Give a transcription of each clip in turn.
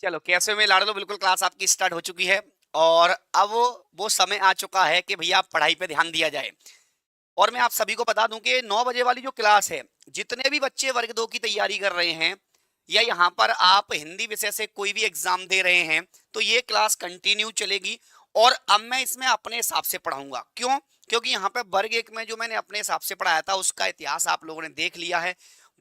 चलो कैसे में लाड़ लो, बिल्कुल क्लास आपकी स्टार्ट हो चुकी है। और अब वो समय आ चुका है कि भैया आप पढ़ाई पे ध्यान दिया जाए। और मैं आप सभी को बता दूं कि 9 बजे वाली जो क्लास है, जितने भी बच्चे वर्ग 2 की तैयारी कर रहे हैं या यहाँ पर आप हिंदी विषय से कोई भी एग्जाम दे रहे हैं, तो ये क्लास कंटिन्यू चलेगी। और अब मैं इसमें अपने हिसाब से पढ़ाऊंगा। क्यों? क्योंकि यहाँ पे वर्ग 1 में जो मैंने अपने हिसाब से पढ़ाया था उसका इतिहास आप लोगों ने देख लिया है।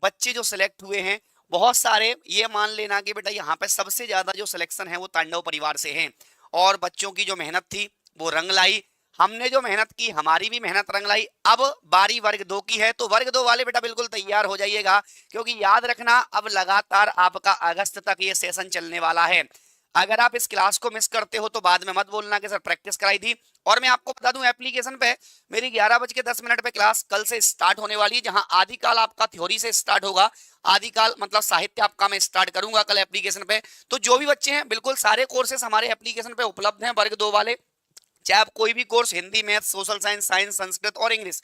बच्चे जो सिलेक्ट हुए हैं बहुत सारे, ये मान लेना कि बेटा यहाँ पे सबसे ज्यादा जो सिलेक्शन है वो तांडव परिवार से है। और बच्चों की जो मेहनत थी वो रंग लाई। हमने जो मेहनत की, हमारी भी मेहनत रंग लाई। अब बारी वर्ग 2 की है, तो वर्ग 2 वाले बेटा बिल्कुल तैयार हो जाइएगा। क्योंकि याद रखना, अब लगातार आपका अगस्त तक ये सेशन चलने वाला है। अगर आप इस क्लास को मिस करते हो तो बाद में मत बोलना कि सर प्रैक्टिस कराई थी। और मैं आपको बता दूं, एप्लीकेशन पे मेरी 11:10 पे क्लास कल से स्टार्ट होने वाली है, जहां आदिकाल आपका थ्योरी से स्टार्ट होगा। आदिकाल मतलब साहित्य आपका मैं स्टार्ट करूंगा कल एप्लीकेशन पे। तो जो भी बच्चे हैं, बिल्कुल सारे कोर्सेस हमारे एप्लीकेशन पे उपलब्ध हैं वर्ग 2 वाले। चाहे आप कोई भी course, Hindi, math, social science, science, Sanskrit और इंग्लिश।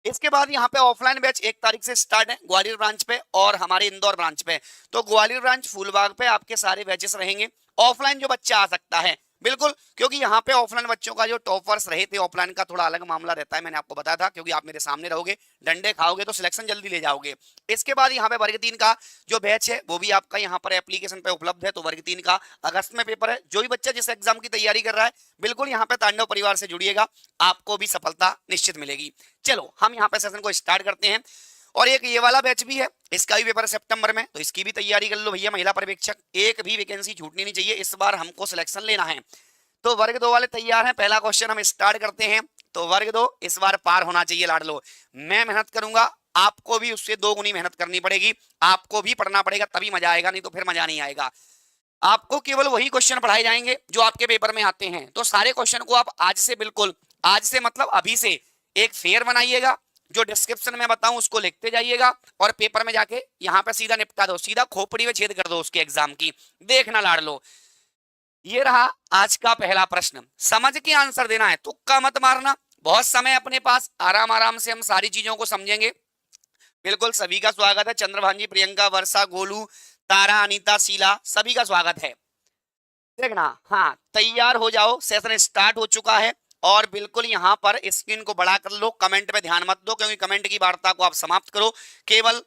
इसके बाद यहाँ पे ऑफलाइन बैच 1 तारीख से स्टार्ट है ग्वालियर ब्रांच पे और हमारे इंदौर ब्रांच पे। तो ग्वालियर ब्रांच फूलबाग पे आपके सारे बैचेस रहेंगे। ऑफलाइन जो बच्चा आ सकता है बिल्कुल, क्योंकि यहाँ पे ऑफलाइन बच्चों का जो टॉपर्स रहे थे, ऑफलाइन का थोड़ा अलग मामला रहता है, मैंने आपको बताया था। क्योंकि आप मेरे सामने रहोगे, डंडे खाओगे तो सिलेक्शन जल्दी ले जाओगे। इसके बाद यहाँ पे वर्ग 3 का जो बैच है वो भी आपका यहाँ पर एप्लीकेशन पे उपलब्ध है। तो वर्ग 3 का अगस्त में पेपर है। जो भी बच्चा जिस एग्जाम की तैयारी कर रहा है, बिल्कुल यहाँ पे तांडव परिवार से जुड़िएगा, आपको भी सफलता निश्चित मिलेगी। चलो हम यहाँ पे सेशन को स्टार्ट करते हैं। और एक ये वाला बैच भी है, इसका भी पेपर है सितंबर में, तो इसकी भी तैयारी कर लो भैया। महिला पर्यवेक्षक, एक भी वैकेंसी छूटनी नहीं चाहिए, इस बार हमको सिलेक्शन लेना है। तो वर्ग 2 वाले तैयार हैं? पहला क्वेश्चन हम स्टार्ट करते हैं। तो वर्ग 2 इस बार पार होना चाहिए लाड लो। मैं मेहनत करूंगा, आपको भी उससे 2 गुनी मेहनत करनी पड़ेगी। आपको भी पढ़ना पड़ेगा, तभी मजा आएगा, नहीं तो फिर मजा नहीं आएगा। आपको केवल वही क्वेश्चन पढ़ाए जाएंगे जो आपके पेपर में आते हैं। तो सारे क्वेश्चन को आप आज से, बिल्कुल आज से मतलब अभी से एक फेयर बनाइएगा। जो डिस्क्रिप्शन में बताऊं उसको लिखते जाइएगा और पेपर में जाके यहाँ पे सीधा निपटा दो, सीधा खोपड़ी में छेद कर दो उसके एग्जाम की। देखना लाड़ लो। ये रहा आज का पहला प्रश्न। समझ के आंसर देना है, तुक्का मत मारना। बहुत समय अपने पास, आराम आराम से हम सारी चीजों को समझेंगे। बिल्कुल सभी का स्वागत है। चंद्रभांजी, प्रियंका, वर्षा, गोलू, तारा, अनीता, शीला, सभी का स्वागत है। देखना, हाँ तैयार हो जाओ, सेशन स्टार्ट हो चुका है। और बिल्कुल यहाँ पर स्क्रीन को बड़ा कर लो, कमेंट पे ध्यान मत दो, क्योंकि कमेंट की वार्ता को आप समाप्त करो। केवल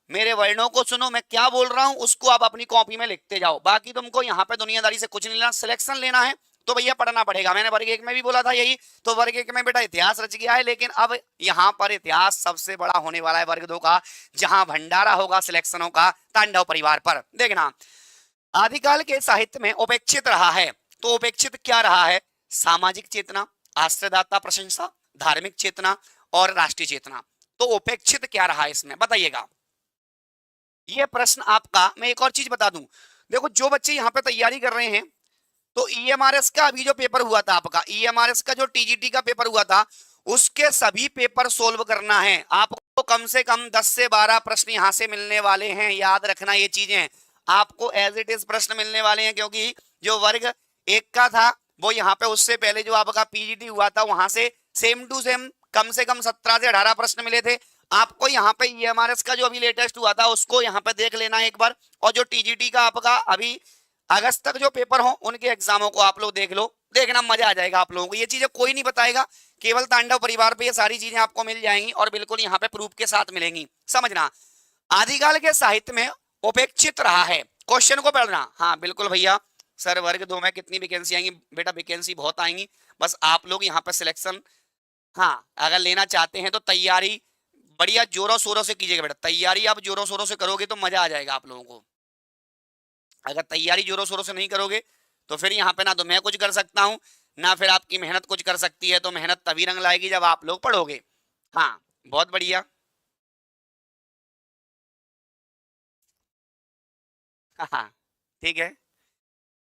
मेरे वर्णों को सुनो, मैं क्या बोल रहा हूं उसको आप अपनी कॉपी में लिखते जाओ। बाकी तुमको यहाँ पे दुनियादारी से कुछ नहीं लेना। सिलेक्शन लेना है तो भैया पढ़ना पड़ेगा। मैंने वर्ग 1 में भी बोला था यही। तो वर्ग 1 में बेटा इतिहास रच गया है, लेकिन अब यहाँ पर इतिहास सबसे बड़ा होने वाला है वर्ग 2 का, जहां भंडारा होगा सिलेक्शनों का तांडव परिवार पर। देखना, आदिकाल के साहित्य में उपेक्षित रहा है। तो उपेक्षित क्या रहा है? सामाजिक चेतना, आश्रयदाता प्रशंसा, धार्मिक चेतना और राष्ट्रीय चेतना। तो उपेक्षित क्या रहा है इसमें, बताइएगा। ये प्रश्न आपका, मैं एक और चीज बता दूं। देखो, जो बच्चे यहाँ पे तैयारी कर रहे हैं, तो ईएमआरएस का अभी जो पेपर हुआ था आपका, ईएमआरएस का जो टीजीटी का पेपर हुआ था, उसके सभी पेपर सोल्व करना है आपको। कम से कम 10 से 12 प्रश्न यहां से मिलने वाले हैं। याद रखना ये चीजें, आपको एज इट इज प्रश्न मिलने वाले हैं। क्योंकि जो वर्ग 1 का था वो यहाँ पे उससे पहले जो आपका पीजीटी हुआ था, वहां से सेम टू सेम कम से कम 17 से 18 प्रश्न मिले थे। आपको यहाँ पे ईएमआरएस का जो अभी लेटेस्ट हुआ था उसको यहाँ पे देख लेना एक बार। और जो टीजीटी का आपका अभी अगस्त तक जो पेपर हो, उनके एग्जामों को आप लोग देख लो। देखना, मजा आ जाएगा आप लोगों को। ये चीजें कोई नहीं बताएगा, केवल तांडव परिवार पे ये सारी चीजें आपको मिल जाएंगी और बिल्कुल यहाँ पे प्रूफ के साथ मिलेंगी। समझना, आदिकाल के साहित्य में उपेक्षित रहा है। क्वेश्चन को पढ़ना। हाँ बिल्कुल भैया, सर वर्ग 2 में कितनी वैकेंसी आएंगी? बेटा वैकेंसी बहुत आएंगी, बस आप लोग यहाँ पे सिलेक्शन, हाँ अगर लेना चाहते हैं तो तैयारी बढ़िया जोरों शोरों से कीजिएगा। बेटा तैयारी आप जोरों शोरों से करोगे तो मजा आ जाएगा आप लोगों को। अगर तैयारी जोरों शोरों से नहीं करोगे तो फिर यहाँ पे ना तो मैं कुछ कर सकता हूँ, ना फिर आपकी मेहनत कुछ कर सकती है। तो मेहनत तभी रंग लाएगी जब आप लोग पढ़ोगे। हाँ बहुत बढ़िया। हाँ ठीक है।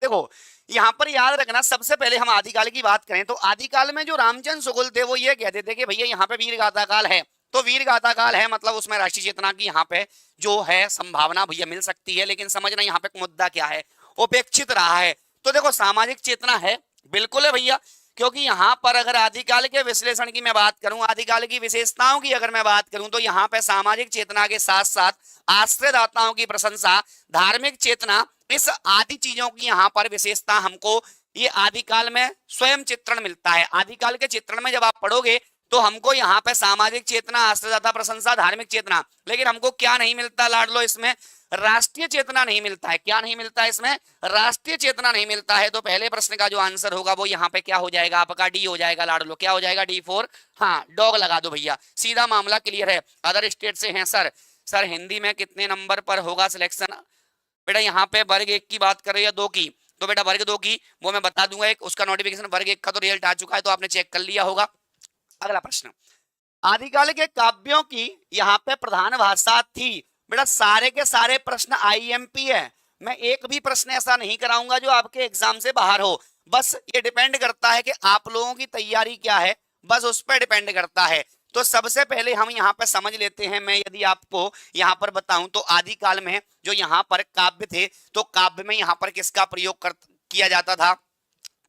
देखो, यहाँ पर याद रखना, सबसे पहले हम आदिकाल की बात करें तो आदिकाल में जो रामचंद्र शुक्ल थे वो ये कहते थे कि भैया यहाँ पे वीर गाथा काल है। तो वीर गाथा काल है मतलब उसमें राष्ट्रीय चेतना की यहाँ पे जो है संभावना भैया मिल सकती है। लेकिन समझना यहाँ पे मुद्दा क्या है, उपेक्षित रहा है। तो देखो, सामाजिक चेतना है, बिल्कुल है भैया। क्योंकि यहाँ पर अगर आदिकाल के विश्लेषण की मैं बात करूं, आदिकाल की विशेषताओं की अगर मैं बात करूं, तो यहाँ पे सामाजिक चेतना के साथ साथ आश्रयदाताओं की प्रशंसा, धार्मिक चेतना इस आदि चीजों की यहाँ पर विशेषता हमको ये आदिकाल में स्वयं चित्रण मिलता है। आदिकाल के चित्रण में जब आप पढ़ोगे तो हमको यहाँ पे सामाजिक चेतना, आश्रयदाता प्रशंसा, धार्मिक चेतना, लेकिन हमको क्या नहीं मिलता लाडलो इसमें? राष्ट्रीय चेतना नहीं मिलता है। क्या नहीं मिलता है इसमें? राष्ट्रीय चेतना नहीं मिलता है। तो पहले प्रश्न का जो आंसर होगा वो यहाँ पे क्या हो जाएगा आपका? डी हो जाएगा लाडलो। क्या हो जाएगा? डी फॉर, हाँ डॉग लगा दो भैया, सीधा मामला क्लियर है। अदर स्टेट से हैं सर, सर हिंदी में कितने नंबर पर होगा सिलेक्शन? बेटा यहाँ पे वर्ग 1 की बात कर रही है, 2 की, तो बेटा वर्ग 2 की वो मैं बता दूंगा, एक उसका नोटिफिकेशन वर्ग 1 का तो रिजल्ट आ चुका है, तो आपने चेक कर लिया होगा। अगला प्रश्न, आदिकाल के काव्यों की यहाँ पे प्रधान भाषा थी। बेटा सारे के सारे प्रश्न आईएमपी है, मैं एक भी प्रश्न ऐसा नहीं कराऊंगा जो आपके एग्जाम से बाहर हो। बस ये डिपेंड करता है कि आप लोगों की तैयारी क्या है, बस उस पर डिपेंड करता है। तो सबसे पहले हम यहाँ पे समझ लेते हैं, मैं यदि आपको यहाँ पर बताऊं तो आदिकाल में जो यहाँ पर काव्य थे, तो काव्य में यहाँ पर किसका प्रयोग किया जाता था?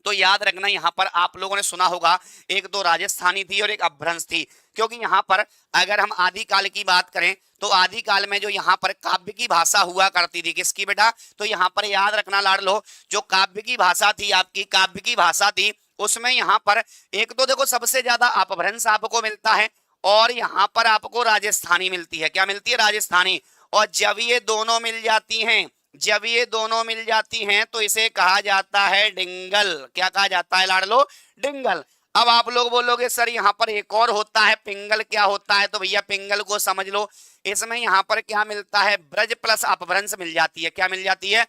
तो याद रखना यहाँ पर आप लोगों ने सुना होगा, एक तो राजस्थानी थी और एक अपभ्रंश थी। क्योंकि यहाँ पर अगर हम आदिकाल की बात करें तो आदिकाल में जो यहाँ पर काव्य की भाषा हुआ करती थी, किसकी बेटा? तो यहाँ पर याद रखना लाडलो, जो काव्य की भाषा थी, आपकी काव्य की भाषा थी, उसमें यहाँ पर एक तो देखो सबसे ज्यादा अपभ्रंश आपको मिलता है और यहाँ पर आपको राजस्थानी मिलती है। क्या मिलती है? राजस्थानी। और जब ये दोनों मिल जाती हैं, जब ये दोनों मिल जाती हैं तो इसे कहा जाता है डिंगल। क्या कहा जाता है लाडलो? डिंगल। अब आप लोग बोलोगे सर यहाँ पर एक और होता है पिंगल, क्या होता है? तो भैया पिंगल को समझ लो, इसमें यहाँ पर क्या मिलता है? ब्रज प्लस अपभ्रंश मिल जाती है। क्या मिल जाती है?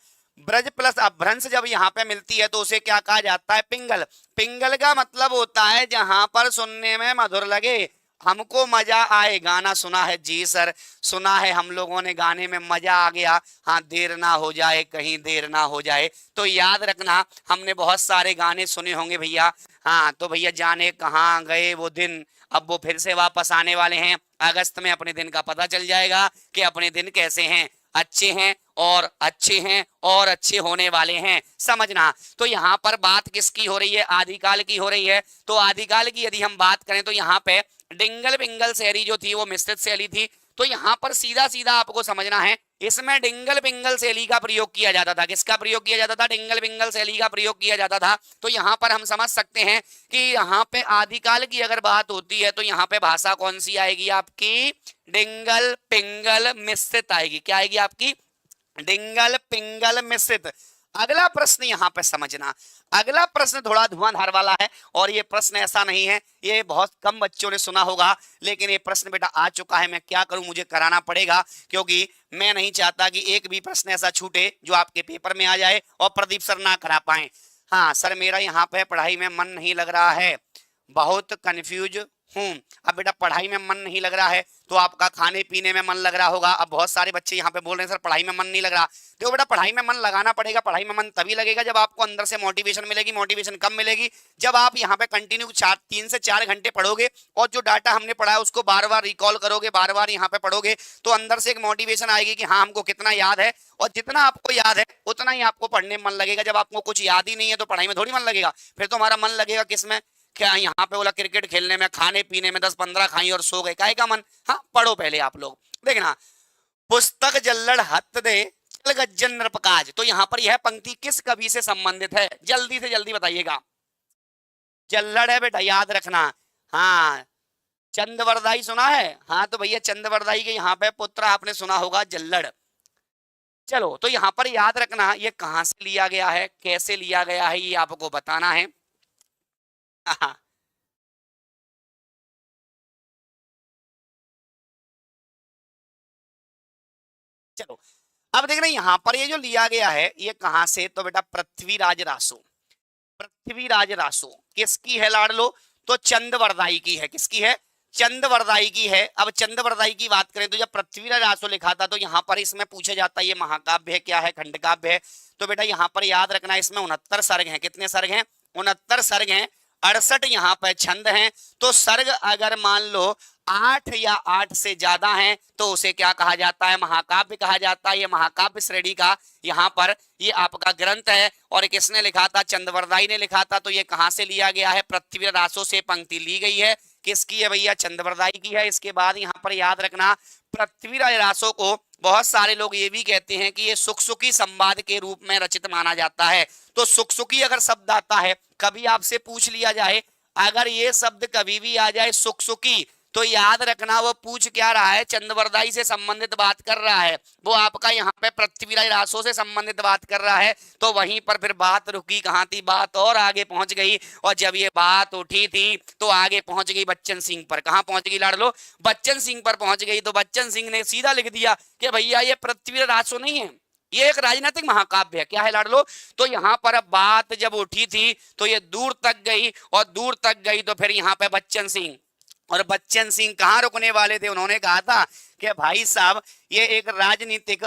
ब्रज प्लस अपभ्रंश जब यहाँ पे मिलती है तो उसे क्या कहा जाता है? पिंगल। पिंगल का मतलब होता है जहां पर सुनने में मधुर लगे, हमको मजा आए। गाना सुना है जी सर, सुना है, हम लोगों ने गाने में मजा आ गया। हाँ, देर ना हो जाए, कहीं देर ना हो जाए। तो याद रखना हमने बहुत सारे गाने सुने होंगे भैया। हाँ तो भैया जाने कहाँ गए वो दिन, अब वो फिर से वापस आने वाले हैं। अगस्त में अपने दिन का पता चल जाएगा कि अपने दिन कैसे हैं, अच्छे हैं और अच्छे हैं और अच्छे होने वाले हैं, समझना। तो यहाँ पर बात किसकी हो रही है? आदिकाल की हो रही है। तो आदिकाल की यदि हम बात करें तो यहाँ पे डिंगल पिंगल शैली जो थी वो मिश्रित शैली थी। तो यहाँ पर सीधा सीधा आपको समझना है, इसमें डिंगल पिंगल शैली का प्रयोग किया जाता था। किसका प्रयोग किया जाता था? डिंगल पिंगल शैली का प्रयोग किया जाता था। तो यहाँ पर हम समझ सकते हैं कि यहाँ पे आदिकाल की अगर बात होती है तो यहाँ पे भाषा कौन सी आएगी आपकी? डिंगल पिंगल मिश्रित आएगी। क्या आएगी आपकी? डिंगल पिंगल मिश्रित। अगला प्रश्न यहाँ पे समझना, अगला प्रश्न थोड़ा धुआंधार वाला है और ये प्रश्न ऐसा नहीं है, ये बहुत कम बच्चों ने सुना होगा, लेकिन ये प्रश्न बेटा आ चुका है। मैं क्या करूं, मुझे कराना पड़ेगा, क्योंकि मैं नहीं चाहता कि एक भी प्रश्न ऐसा छूटे जो आपके पेपर में आ जाए और प्रदीप सर ना करा पाए। हाँ सर मेरा यहाँ पे पढ़ाई में मन नहीं लग रहा है, बहुत कंफ्यूज हूँ। अब बेटा पढ़ाई में मन नहीं लग रहा है तो आपका खाने पीने में मन लग रहा होगा। अब बहुत सारे बच्चे यहाँ पे बोल रहे हैं सर पढ़ाई में मन नहीं लग रहा। देखो बेटा पढ़ाई में मन लगाना पड़ेगा। पढ़ाई में मन तभी लगेगा जब आपको अंदर से मोटिवेशन मिलेगी। मोटिवेशन कब मिलेगी? जब आप यहाँ पे कंटिन्यू 3 से 4 घंटे पढ़ोगे और जो डाटा हमने पढ़ा है उसको बार बार रिकॉल करोगे, बार बार यहाँ पे पढ़ोगे, तो अंदर से एक मोटिवेशन आएगी कि हाँ हमको कितना याद है, और जितना आपको याद है उतना ही आपको पढ़ने में मन लगेगा। जब आपको कुछ याद ही नहीं है तो पढ़ाई में थोड़ी मन लगेगा। फिर तो हमारा मन लगेगा किसमें? क्या यहाँ पे बोला क्रिकेट खेलने में, खाने पीने में, 10-15 खाई और सो गए, काहे का मन? हाँ पढ़ो पहले आप लोग। देखना, पुस्तक जल्लड़ हत दे चल गज्जन नृपकाज। तो यहाँ पर यह पंक्ति किस कवि से संबंधित है? जल्दी से जल्दी बताइएगा। जल्लड़ है बेटा, याद रखना। हाँ चंदवरदाई सुना है? हाँ तो भैया चंदवरदाई के यहाँ पे पुत्र आपने सुना होगा जल्लड़। चलो तो यहाँ पर याद रखना ये कहाँ से लिया गया है, कैसे लिया गया है, ये आपको बताना है। हाँ चलो अब देखना यहाँ पर ये जो लिया गया है ये कहां से? तो बेटा पृथ्वीराज रासो। पृथ्वीराज रासो किसकी है लाडलो? तो चंदवरदाई की है। किसकी है? चंदवरदाई की है। अब चंदवरदाई की बात करें तो जब पृथ्वीराज रासो लिखा था तो यहाँ पर इसमें पूछा जाता है ये महाकाव्य है क्या है, खंड काव्य है? तो बेटा यहाँ पर याद रखना इसमें 69 सर्ग हैं। कितने सर्ग हैं? 69 सर्ग हैं। 68 यहाँ पर छंद हैं। तो सर्ग अगर मान लो 8 या 8 से ज्यादा हैं तो उसे क्या कहा जाता है? महाकाव्य कहा जाता है। ये महाकाव्य श्रेणी का यहाँ पर ये आपका ग्रंथ है। और किसने लिखा था? चंदवरदाई ने लिखा था। तो ये कहां से लिया गया है? पृथ्वीराज रासो से पंक्ति ली गई है। किसकी है भैया? चंदवरदाई की है। इसके बाद यहाँ पर याद रखना पृथ्वीराज रासो को बहुत सारे लोग ये भी कहते हैं कि ये सुखसुखी संवाद के रूप में रचित माना जाता है। तो सुखसुखी अगर शब्द आता है, कभी आपसे पूछ लिया जाए, अगर ये शब्द कभी भी आ जाए सुखसुखी, तो याद रखना वो पूछ क्या रहा है, चंद्रवरदाई से संबंधित बात कर रहा है, वो आपका यहाँ पे पृथ्वीराज रासो से संबंधित बात कर रहा है। तो वहीं पर फिर बात रुकी कहाँ थी, बात और आगे पहुंच गई, और जब ये बात उठी थी तो आगे पहुंच गई बच्चन सिंह पर। कहाँ पहुंच गई लाडलो, बच्चन सिंह पर पहुंच गई। तो बच्चन सिंह ने सीधा लिख दिया कि भैया ये पृथ्वीराज रासो नहीं है, ये एक राजनीतिक महाकाव्य है। क्या है लाडलो, तो यहाँ पर अब बात जब उठी थी तो ये दूर तक गई, और दूर तक गई तो फिर यहाँ पे बच्चन सिंह, और बच्चन सिंह कहाँ रुकने वाले थे, उन्होंने कहा था कि भाई साहब ये एक राजनीतिक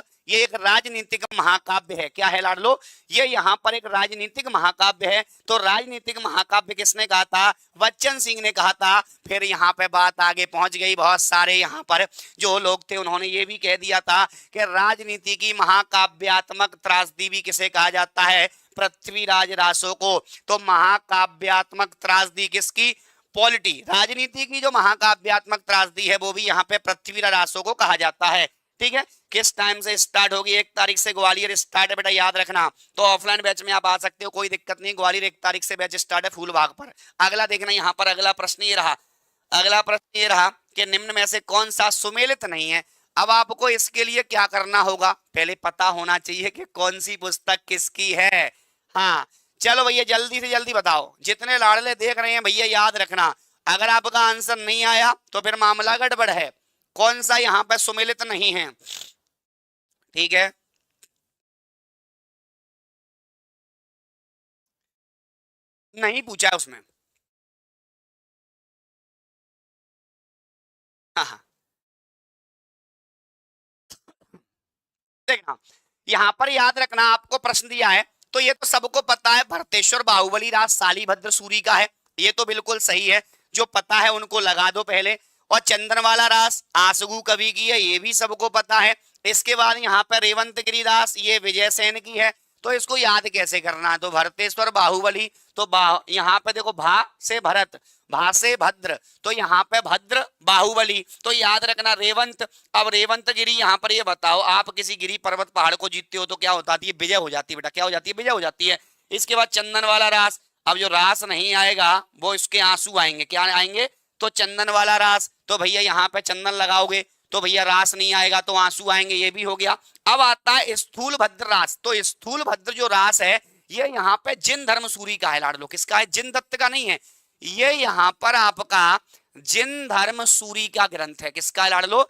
महाकाव्य है। क्या है लाडलो, ये यहाँ पर एक राजनीतिक महाकाव्य है। तो राजनीतिक महाकाव्य किसने कहा था, बच्चन सिंह ने कहा था। फिर यहाँ पे बात आगे पहुंच गई, बहुत सारे यहाँ पर जो लोग थे उन्होंने ये भी कह दिया था कि राजनीति की महाकाव्यात्मक त्रासदी भी किसे कहा जाता है, पृथ्वीराज रासो को। तो महाकाव्यात्मक त्रासदी किसकी, पॉलिटी, राजनीति की जो महाकाव्यात्मक त्रासदी है वो भी यहाँ पे पृथ्वीराज रासो को कहा जाता है। ठीक है, किस टाइम से स्टार्ट होगी, 1 तारीख से ग्वालियर स्टार्ट है बेटा, याद रखना। तो ऑफलाइन बैच में आप आ सकते हो, कोई दिक्कत नहीं, ग्वालियर 1 तारीख से बैच स्टार्ट है फूलबाग पर। अगला देखना यहाँ पर, अगला प्रश्न ये रहा, अगला प्रश्न ये रहा कि निम्न में से कौन सा सुमेलित नहीं है। अब आपको इसके लिए क्या करना होगा, पहले पता होना चाहिए कि कौन सी पुस्तक किसकी है। हाँ चलो भैया जल्दी से जल्दी बताओ, जितने लाडले देख रहे हैं भैया याद रखना, अगर आपका आंसर नहीं आया तो फिर मामला गड़बड़ है। कौन सा यहाँ पे सुमेलित नहीं है, ठीक है, नहीं पूछा है उसमें। हाँ हाँ देखना, यहाँ पर याद रखना आपको प्रश्न दिया है, तो ये तो सबको पता है, भरतेश्वर बाहुबली राज शालीभद्र सूरी का है, ये तो बिल्कुल सही है, जो पता है उनको लगा दो पहले। और चंदनवाला रास आसगू कवि की है, ये भी सबको पता है। इसके बाद यहाँ पर रेवंत गिरिदास, ये विजय सेन की है। तो इसको याद कैसे करना है, तो भरतेश्वर बाहुबली, तो यहाँ पे देखो भा से भरत, भा से भद्र, तो यहाँ पे भद्र बाहुबली, तो याद रखना रेवंत। अब रेवंत गिरी, यहाँ पर ये बताओ, आप किसी गिरी पर्वत पहाड़ को जीतते हो तो क्या होता है, विजय हो जाती है बेटा, क्या हो जाती है, विजय हो जाती है। इसके बाद चंदन वाला रास, अब जो रास नहीं आएगा वो इसके आंसू आएंगे, क्या आएंगे, तो चंदन वाला रास, तो भैया यहाँ पे चंदन लगाओगे तो भैया रास नहीं आएगा तो आंसू आएंगे, ये भी हो गया। अब आता है स्थूल भद्र रास, तो स्थूल भद्र जो रास है ये यहाँ पे जिन धर्म सूरी का है लाडलो, किसका है, जिन दत्त का नहीं है, ये यहाँ पर आपका जिन धर्म सूरी का ग्रंथ है, किसका लाडलो,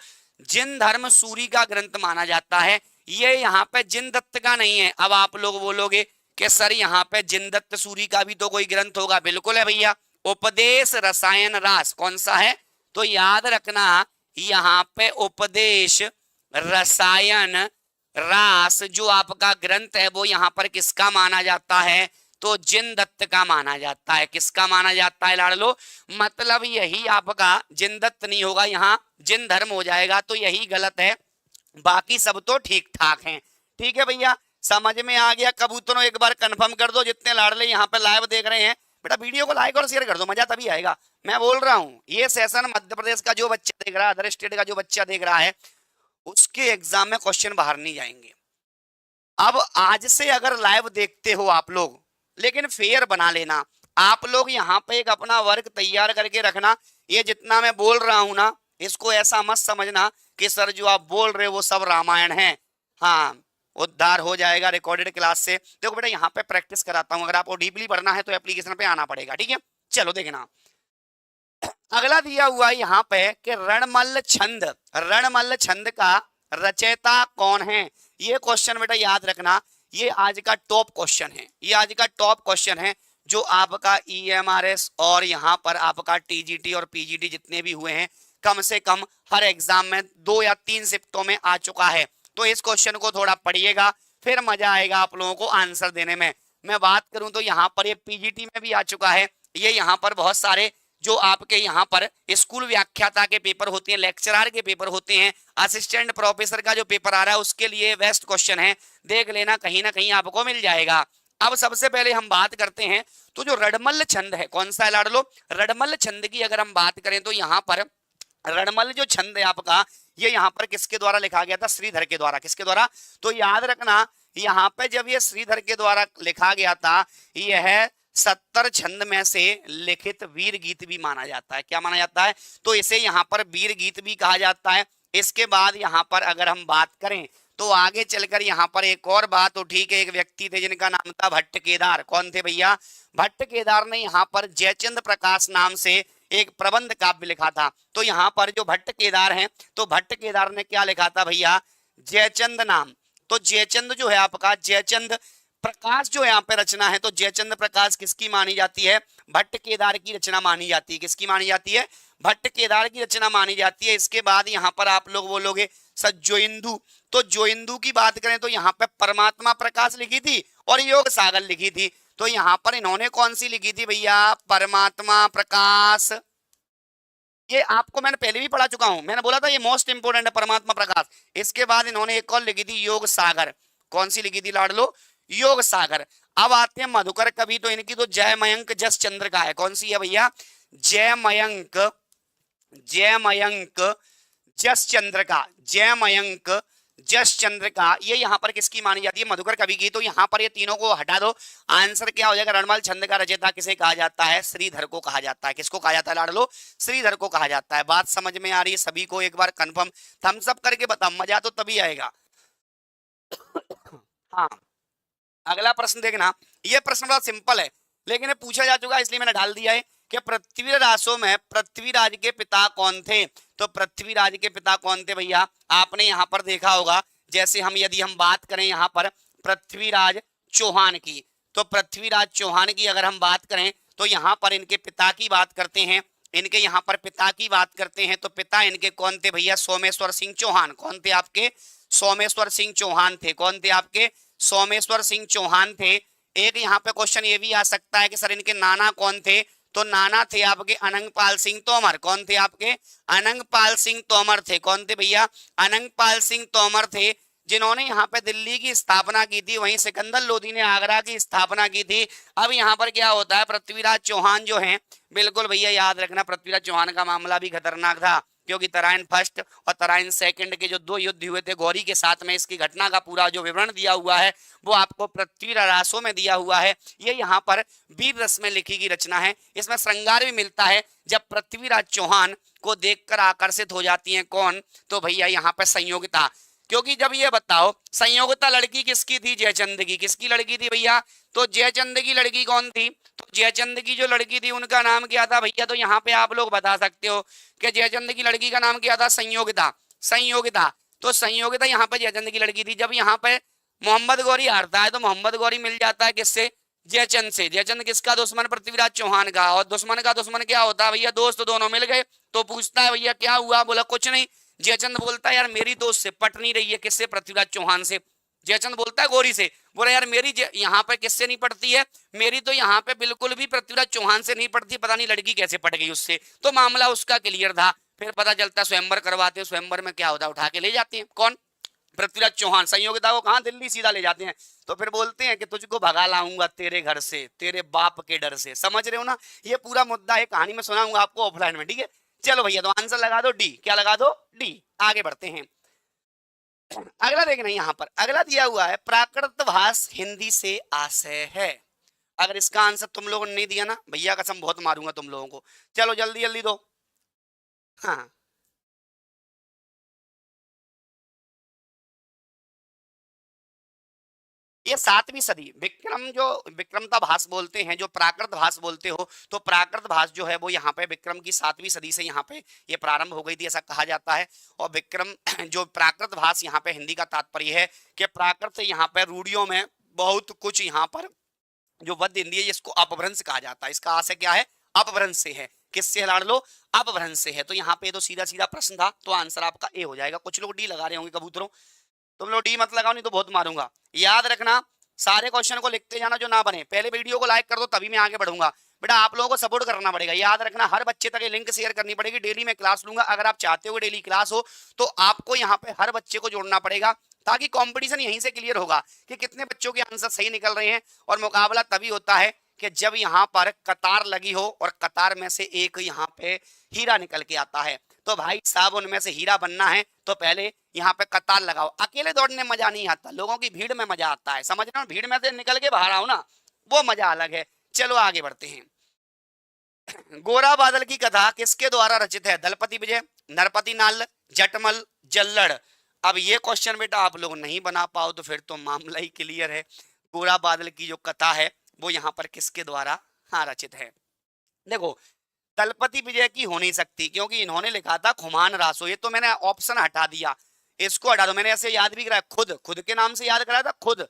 जिन धर्म सूरी का ग्रंथ माना जाता है, ये यहाँ पे जिन दत्त का नहीं है। अब आप लोग बोलोगे कि सर यहाँ पे जिन दत्त सूरी का भी तो कोई ग्रंथ होगा, बिल्कुल है भैया, उपदेश रसायन रास, कौन सा है, तो याद रखना यहाँ पे उपदेश रसायन रास जो आपका ग्रंथ है वो यहाँ पर किसका माना जाता है, तो जिन दत्त का माना जाता है। किसका माना जाता है लाडलो, मतलब यही आपका जिन दत्त नहीं होगा, यहाँ जिन धर्म हो जाएगा, तो यही गलत है, बाकी सब तो ठीक ठाक हैं। ठीक है भैया, समझ में आ गया। कबूतरों एक बार कंफर्म कर दो, जितने लाडले यहाँ पे लाइव देख रहे हैं, बेटा वीडियो को लाइक और शेयर कर दो, मजा तभी आएगा। मैं बोल रहा हूँ ये सेशन मध्य प्रदेश का जो बच्चा देख रहा है, अदर स्टेट का जो बच्चा देख रहा है, उसके एग्जाम में क्वेश्चन बाहर नहीं जाएंगे। अब आज से अगर लाइव देखते हो आप लोग, लेकिन फेयर बना लेना, आप लोग यहाँ पे एक अपना वर्क तैयार करके रखना। ये जितना मैं बोल रहा हूं ना, इसको ऐसा मत समझना कि सर जो आप बोल रहे हो वो सब रामायण है। हाँ, उद्धार हो जाएगा रिकॉर्डेड क्लास से। देखो बेटा यहाँ पे प्रैक्टिस कराता हूँ, अगर आपको डीपली पढ़ना है तो एप्लीकेशन पे आना पड़ेगा, ठीक है। चलो देखना, अगला दिया हुआ है यहाँ पे कि रणमल्ल छंद, रणमल्ल छंद का रचयिता कौन है। ये क्वेश्चन बेटा याद रखना, ये आज का टॉप क्वेश्चन है, ये आज का टॉप क्वेश्चन है, जो आपका ईएमआरएस और यहाँ पर आपका टीजीटी और पीजीटी जितने भी हुए हैं, कम से कम हर एग्जाम में 2 या 3 शिफ्टों में आ चुका है। तो इस क्वेश्चन को थोड़ा पढ़िएगा, फिर मजा आएगा आप लोगों को आंसर देने में। मैं बात करूं तो यहाँ पर ये पीजीटी में भी आ चुका है। ये यहाँ पर बहुत सारे जो आपके यहाँ पर स्कूल व्याख्याता के पेपर होते हैं, लेक्चरर के पेपर होते हैं, असिस्टेंट प्रोफेसर का जो पेपर आ रहा है उसके लिए बेस्ट क्वेश्चन है, देख लेना, कहीं ना कहीं आपको मिल जाएगा। अब सबसे पहले हम बात करते हैं तो जो रडमल्ल छंद है, कौन सा है लाडलो, रडमल्ल छंद की अगर हम बात करें तो यहाँ पर रडमल्ल जो छंद है आपका, ये यहाँ पर किसके द्वारा लिखा गया था? श्रीधर के द्वारा। किसके द्वारा? तो याद रखना यहाँ पे जब ये श्रीधर के द्वारा लिखा गया था, यह 70 छंद में से लिखित वीर गीत भी माना जाता है। क्या माना जाता है? तो इसे यहाँ पर वीर गीत भी कहा जाता है। इसके बाद यहाँ पर अगर हम बात करें तो आगे चलकर यहाँ पर एक और बात उठी कि एक व्यक्ति थे जिनका नाम था भट्ट केदार। कौन थे भैया? भट्ट केदार ने यहाँ पर जयचंद प्रकाश नाम से एक प्रबंध काव्य लिखा था। तो यहाँ पर जो भट्ट केदार हैं, तो भट्ट केदार ने क्या लिखा था भैया? जयचंद नाम। तो जयचंद जो है आपका, जयचंद प्रकाश जो यहाँ पे रचना है, तो जयचंद प्रकाश किसकी मानी जाती है? भट्ट केदार की रचना मानी जाती है। किसकी मानी जाती है? भट्ट केदार की रचना मानी जाती है। इसके बाद यहाँ पर आप लोग बोलोगे सज्जोइंदु। तो जोइंदु की बात करें तो यहाँ पे परमात्मा प्रकाश लिखी थी और योग सागर लिखी थी। तो यहाँ पर इन्होंने कौन सी लिखी थी भैया? परमात्मा प्रकाश। ये आपको मैंने पहले भी पढ़ा चुका हूं, मैंने बोला था ये मोस्ट इंपोर्टेंट है, परमात्मा प्रकाश। इसके बाद इन्होंने एक और लिखी थी योग सागर। कौन सी लिखी थी लाडलो? योग सागर। अब आते हैं मधुकर कवि, तो इनकी तो जय मयंक जस चंद्र का है। कौन सी है भैया? जय मयंक, जय मयंक जस चंद्र का, जय मयंक जस चंद्र का। ये यहाँ पर किसकी मानी जाती है? मधुकर कवि की। तो यहाँ पर ये तीनों को हटा दो, आंसर क्या हो जाएगा? रणमाल छंद का रचयिता किसे कहा जाता है? श्रीधर को कहा जाता है। किसको कहा जाता है लाडलो? श्रीधर को कहा जाता है। बात समझ में आ रही है सभी को? एक बार कंफर्म थम्स अप करके बताओ, मजा तो तभी आएगा। हाँ, अगला प्रश्न देखना। यह प्रश्न बड़ा सिंपल है लेकिन ये पूछा जा चुका है इसलिए मैंने डाल दिया है कि पृथ्वीराजों में पृथ्वीराज के पिता कौन थे? तो पृथ्वीराज के पिता कौन थे भैया? आपने यहाँ पर देखा होगा, जैसे यदि हम बात करें यहाँ पर पृथ्वीराज चौहान की, तो पृथ्वीराज चौहान की अगर हम बात करें तो यहाँ पर इनके पिता की बात करते हैं। इनके यहाँ पर पिता की बात करते हैं तो पिता इनके कौन थे भैया? सोमेश्वर सिंह चौहान। कौन थे आपके? सोमेश्वर सिंह चौहान थे। कौन थे आपके? सोमेश्वर सिंह चौहान थे। एक यहाँ पे क्वेश्चन ये भी आ सकता है कि सर इनके नाना कौन थे? तो नाना थे आपके अनंगपाल सिंह तोमर। कौन थे आपके? अनंगपाल सिंह तोमर थे। कौन थे भैया? अनंगपाल सिंह तोमर थे, जिन्होंने यहाँ पे दिल्ली की स्थापना की थी। वहीं सिकंदर लोधी ने आगरा की स्थापना की थी। अब यहाँ पर क्या होता है, पृथ्वीराज चौहान जो हैं, बिल्कुल भैया याद रखना पृथ्वीराज चौहान का मामला भी खतरनाक था, क्योंकि तराइन फर्स्ट और तराइन सेकंड के जो दो युद्ध हुए थे गौरी के साथ में, इसकी घटना का पूरा जो विवरण दिया हुआ है वो आपको पृथ्वीराज रासों में दिया हुआ है। ये यहाँ पर वीर रस में लिखी गई रचना है। इसमें श्रृंगार भी मिलता है जब पृथ्वीराज चौहान को देखकर आकर्षित हो जाती हैं कौन? तो भैया यहाँ पर संयोगिता। क्योंकि जब ये बताओ संयोगिता लड़की किसकी थी? जयचंद की। किसकी लड़की थी भैया? तो जयचंद की लड़की कौन थी? तो जयचंद की जो लड़की थी उनका नाम क्या था भैया? तो यहाँ पे आप लोग बता सकते हो कि जयचंद की लड़की का नाम क्या था? संयोगिता। संयोगिता। तो संयोगिता यहाँ पे जयचंद की लड़की थी। जब यहाँ पे मोहम्मद गौरी हारता है तो मोहम्मद गौरी मिल जाता है किससे? जयचंद से। जयचंद किसका दुश्मन? पृथ्वीराज चौहान का। और दुश्मन का दुश्मन क्या होता है भैया? दोस्त दोनों मिल गए। तो पूछता है भैया क्या हुआ? बोला कुछ नहीं। जयचंद बोलता है यार मेरी दोस्त से पट नहीं रही है। किससे? पृथ्वीराज चौहान से। जयचंद बोलता है गौरी से, बोला यार मेरी यहाँ पे किससे नहीं पड़ती है? मेरी तो यहाँ पे बिल्कुल भी पृथ्वीराज चौहान से नहीं पड़ती, पता नहीं लड़की कैसे पट गई उससे। तो मामला उसका क्लियर था। फिर पता चलता स्वयंवर करवाते, स्वयंवर में क्या होता है? उठा के ले जाते हैं कौन? पृथ्वीराज चौहान। संयोगिता को कहाँ? दिल्ली सीधा ले जाते हैं। तो फिर बोलते हैं कि तुझको भगा लाऊंगा तेरे घर से, तेरे बाप के डर से। समझ रहे हो ना? ये पूरा मुद्दा है, कहानी में सुनाऊंगा आपको ऑफलाइन में, ठीक है? चलो भैया, तो आंसर लगा दो डी। क्या लगा दो? डी। आगे बढ़ते हैं। अगला देखना, यहाँ पर अगला दिया हुआ है प्राकृत भाष हिंदी से आशय है। अगर इसका आंसर तुम लोगों ने नहीं दिया ना भैया कसम बहुत मारूंगा तुम लोगों को। चलो जल्दी जल्दी दो। हाँ, ये 7वीं सदी विक्रम जो विक्रमता भाष बोलते हैं, जो प्राकृत भाष बोलते हो, तो प्राकृत भाष जो है वो यहाँ पे विक्रम की 7वीं सदी से यहाँ पे ये प्रारंभ हो गई थी, ऐसा कहा जाता है। और विक्रम जो प्राकृत भाष यहाँ पे हिंदी का तात्पर्य है कि प्राकृत यहाँ पे रूढ़ियों में बहुत कुछ यहाँ पर जो वध हिंदी है जिसको अपभ्रंश कहा जाता है। इसका आशय क्या है? अपभ्रंश से है। किससे लाड़ लो? अपभ्रंश से है। तो यहाँ पे तो सीधा सीधा प्रश्न था, तो आंसर आपका ए हो जाएगा। कुछ लोग डी लगा रहे होंगे कबूतरों, तुम लोग डी मत लगाओ नहीं तो बहुत मारूंगा। याद रखना सारे क्वेश्चन को लिखते जाना जो ना बने। पहले वीडियो को लाइक कर दो तभी मैं आगे बढ़ूंगा। बेटा आप लोगों को सपोर्ट करना पड़ेगा। याद रखना हर बच्चे तक ये लिंक शेयर करनी पड़ेगी। डेली मैं क्लास लूंगा। अगर आप चाहते हो डेली क्लास हो तो आपको यहाँ पे हर बच्चे को जोड़ना पड़ेगा, ताकि कंपटीशन यहीं से क्लियर होगा कि कितने बच्चों के आंसर सही निकल रहे हैं। और मुकाबला तभी होता है कि जब यहाँ पर कतार लगी हो और कतार में से एक यहाँ पे हीरा निकल के आता है, तो भाई साहब उनमें से हीरा बनना है तो पहले यहाँ पे कतार लगाओ। अकेले दौड़ने में मजा नहीं आता, लोगों की भीड़ में मजा आता है, समझ रहे हो, भीड़ में से निकल के बाहर आओ ना, वो मजा अलग है। चलो आगे बढ़ते हैं। गोरा बादल की कथा किसके द्वारा रचित है? दलपति विजय, नरपति नाल, जटमल, जल्लड़। अब ये क्वेश्चन बेटा आप लोग नहीं बना पाओ तो फिर तो मामला ही क्लियर है। गोरा बादल की जो कथा है वो यहाँ पर किसके द्वारा रचित है? देखो दलपति विजय की हो नहीं सकती क्योंकि इन्होंने लिखा था खुमान रासो, ये तो मैंने ऑप्शन हटा दिया, इसको हटा दो। मैंने ऐसे याद भी कराया, खुद के नाम से याद कराया था, खुद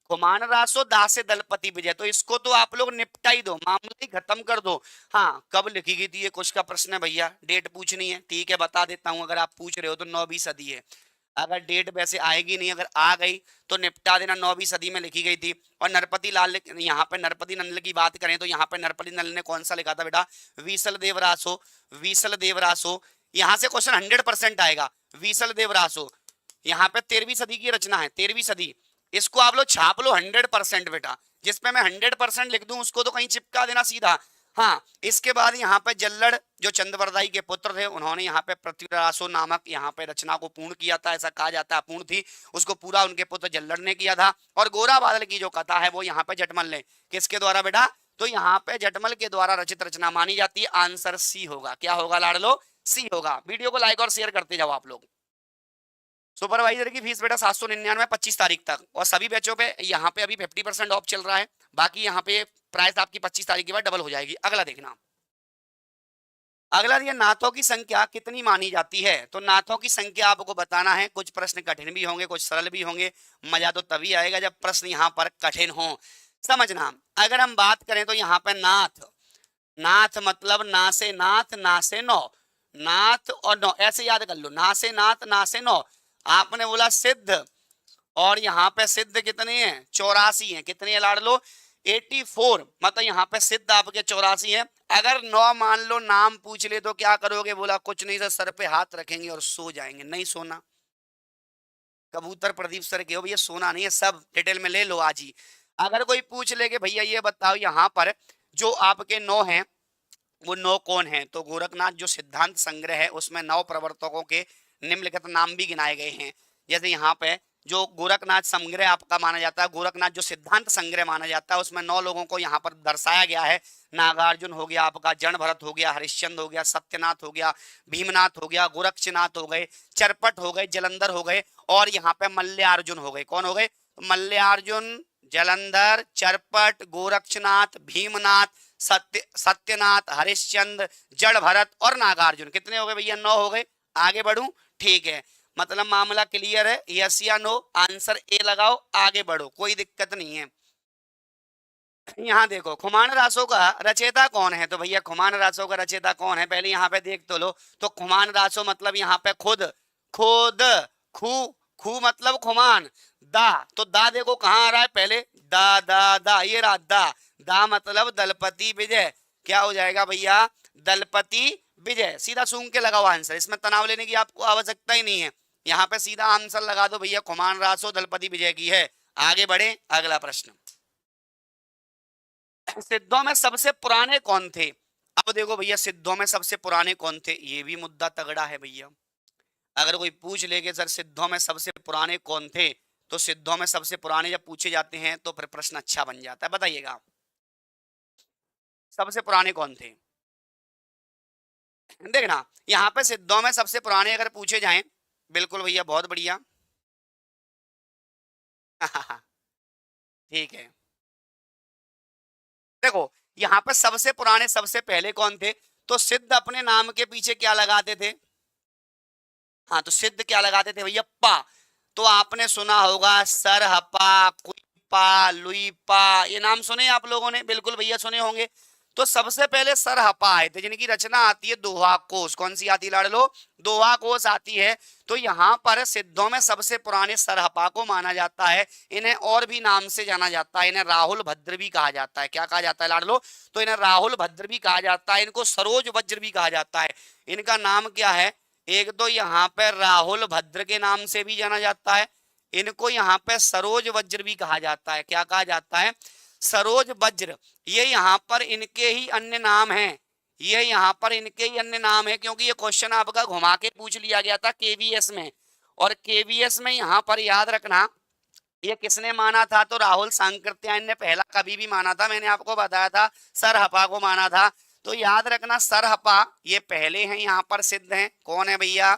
खुमान रासो दासे दलपति विजय, तो इसको तो आप लोग निपटा ही दो, मामला ही खत्म कर दो। हाँ कब लिखी गई थी ये कुछ का प्रश्न है भैया, डेट पूछनी है, ठीक है बता देता हूं, अगर आप पूछ रहे हो तो 9वीं सदी है। अगर डेट वैसे आएगी नहीं, अगर आ गई तो निपटा देना, 9वीं सदी में लिखी गई थी। और नरपति लाल, यहाँ पे नरपति नंद की बात करें तो यहाँ पे नरपति नंद ने कौन सा लिखा था बेटा? वीसल देव रासो, वीसल देव रासो। यहाँ से क्वेश्चन 100% आएगा, वीसल देव रासो। यहाँ पे 13वीं सदी की रचना है, 13वीं सदी, इसको आप लोग छाप लो 100% बेटा। जिसपे मैं 100% लिख दूं उसको तो कहीं चिपका देना सीधा। हाँ इसके बाद यहाँ पे जल्लड़ जो चंद्रवरदाई के पुत्र थे, उन्होंने यहाँ पे पृथ्वीरासो नामक यहाँ पे रचना को पूर्ण किया था, ऐसा कहा जाता है, पूर्ण थी, उसको पूरा उनके पुत्र जल्लड़ ने किया था। और गोरा बादल की जो कथा है वो यहाँ पे जटमल ने, किसके द्वारा बेटा? तो यहाँ पे जटमल के द्वारा रचित रचना मानी जाती है। आंसर सी होगा, क्या होगा लाडलो? सी होगा। वीडियो को लाइक और शेयर करते जाओ आप लोग। सुपरवाइजर की फीस बेटा 799 25 तारीख तक, और सभी बैचों पे यहाँ पे अभी 50% ऑफ चल रहा है, बाकी यहाँ पे प्राइस आपकी 25 तारीख के बाद डबल हो जाएगी। अगला देखना, अगला दिया नाथों की संख्या कितनी मानी जाती है? तो नाथों की संख्या आपको बताना है। कुछ प्रश्न कठिन भी होंगे, कुछ सरल भी होंगे, मजा तो तभी आएगा जब प्रश्न यहाँ पर कठिन हो, समझना। अगर हम बात करें तो यहाँ पे नाथ, नाथ मतलब ना से नाथ, ना से नौ, नाथ और नौ ऐसे याद कर लो, ना से नाथ, ना से नौ। आपने बोला सिद्ध, और यहाँ पे सिद्ध कितने हैं? 84 हैं। कितने हैं लाड लो? 84, मतलब यहाँ पे सिद्ध आपके 84 हैं। अगर 9 मान लो नाम पूछ ले तो क्या करोगे? बोला कुछ नहीं सर, सर पे हाथ रखेंगे और सो जाएंगे। नहीं सोना, कबूतर प्रदीप सर के हो भैया, सोना नहीं है, सब डिटेल में ले लो आज ही। अगर कोई पूछ ले कि भैया ये बताओ यहाँ पर जो आपके 9 हैं वो 9 कौन है? तो गोरखनाथ जो सिद्धांत संग्रह है उसमें 9 प्रवर्तकों के निम्नलिखित नाम भी गिनाए गए हैं। जैसे यहाँ पे जो गोरखनाथ संग्रह आपका माना जाता है, गोरखनाथ जो सिद्धांत संग्रह माना जाता है, उसमें 9 लोगों को यहाँ पर दर्शाया गया है। नागार्जुन हो गया आपका, जन भरत हो गया, हरिश्चंद्र हो गया, सत्यनाथ हो गया, भीमनाथ हो गया, गोरक्षनाथ हो गए, चरपट हो गए, जलंधर हो गए, और यहाँ पे मल्ल्यार्जुन हो गए। कौन हो गए? मल्ल्यार्जुन, जलंधर, चरपट, गोरक्षनाथ, भीमनाथ, सत्यनाथ, हरिश्चंद्र, जड़ भरत और नागार्जुन। कितने हो गए भैया? 9 हो गए। आगे बढ़ूं? ठीक है, मतलब मामला क्लियर है, यस या नो? आंसर ए लगाओ, आगे बढ़ो, कोई दिक्कत नहीं है। यहाँ देखो खुमान रासो का रचयिता कौन है? तो भैया खुमान रासो का रचयिता कौन है पहले यहाँ पे देख तो लो। तो खुमान रासो मतलब यहाँ पे खुद, खुद, खू, खू मतलब खुमान, दा, तो दा देखो कहाँ आ रहा है पहले? दा दा दा, ये रहा दा, दा मतलब दलपति विजय। क्या हो जाएगा भैया? दलपति विजय। सीधा सूंघ के लगाओ आंसर, इसमें तनाव लेने की आपको आवश्यकता ही नहीं है। यहाँ पे सीधा आंसर लगा दो भैया, खुमान रासो दलपति विजय की है। आगे बढ़े, अगला प्रश्न, सिद्धों में सबसे पुराने कौन थे? अब देखो भैया सिद्धों में सबसे पुराने कौन थे, ये भी मुद्दा तगड़ा है भैया। अगर कोई पूछ ले कि सर सिद्धों में सबसे पुराने कौन थे, तो सिद्धों में सबसे पुराने जब पूछे जाते हैं तो फिर प्रश्न अच्छा बन जाता है। बताइएगा सबसे पुराने कौन थे? देखना यहाँ पे सिद्धों में सबसे पुराने अगर पूछे जाएं, बिल्कुल भैया बहुत बढ़िया। ठीक है, देखो यहाँ पे सबसे पुराने सबसे पहले कौन थे? तो सिद्ध अपने नाम के पीछे क्या लगाते थे? हाँ तो सिद्ध क्या लगाते थे भैया? पा। तो आपने सुना होगा सरहपा, कुइपा, लुईपा, ये नाम सुने आप लोगों ने? बिल्कुल भैया सुने होंगे। तो सबसे पहले सरहपा आए थे जिनकी रचना आती है दोहा कोश। कौन सी आती लाड़ लो? दोहा कोश आती है। तो यहाँ पर सिद्धों में सबसे पुराने सरहपा को माना जाता है। इन्हें और भी नाम से जाना जाता है, इन्हें राहुल भद्र भी कहा जाता है। क्या कहा जाता है लाड़ लो? तो इन्हें राहुल भद्र भी कहा जाता है, इनको सरोज वज्र भी कहा जाता है। इनका नाम क्या है? एक तो यहाँ पे राहुल भद्र के नाम से भी जाना जाता है, इनको यहाँ पे सरोज वज्र भी कहा जाता है। क्या कहा जाता है? सरोज वज्र। ये यहाँ पर इनके ही अन्य नाम हैं, ये यहाँ पर इनके ही अन्य नाम है, क्योंकि ये क्वेश्चन आपका घुमा के पूछ लिया गया था केवीएस में। और केवीएस में यहाँ पर याद रखना, ये किसने माना था, तो राहुल सांकृत्यायन ने पहला कभी भी माना था, मैंने आपको बताया था सरहपा को माना था। तो याद रखना सरहपा ये पहले हैं, यहाँ पर सिद्ध हैं। कौन है भैया,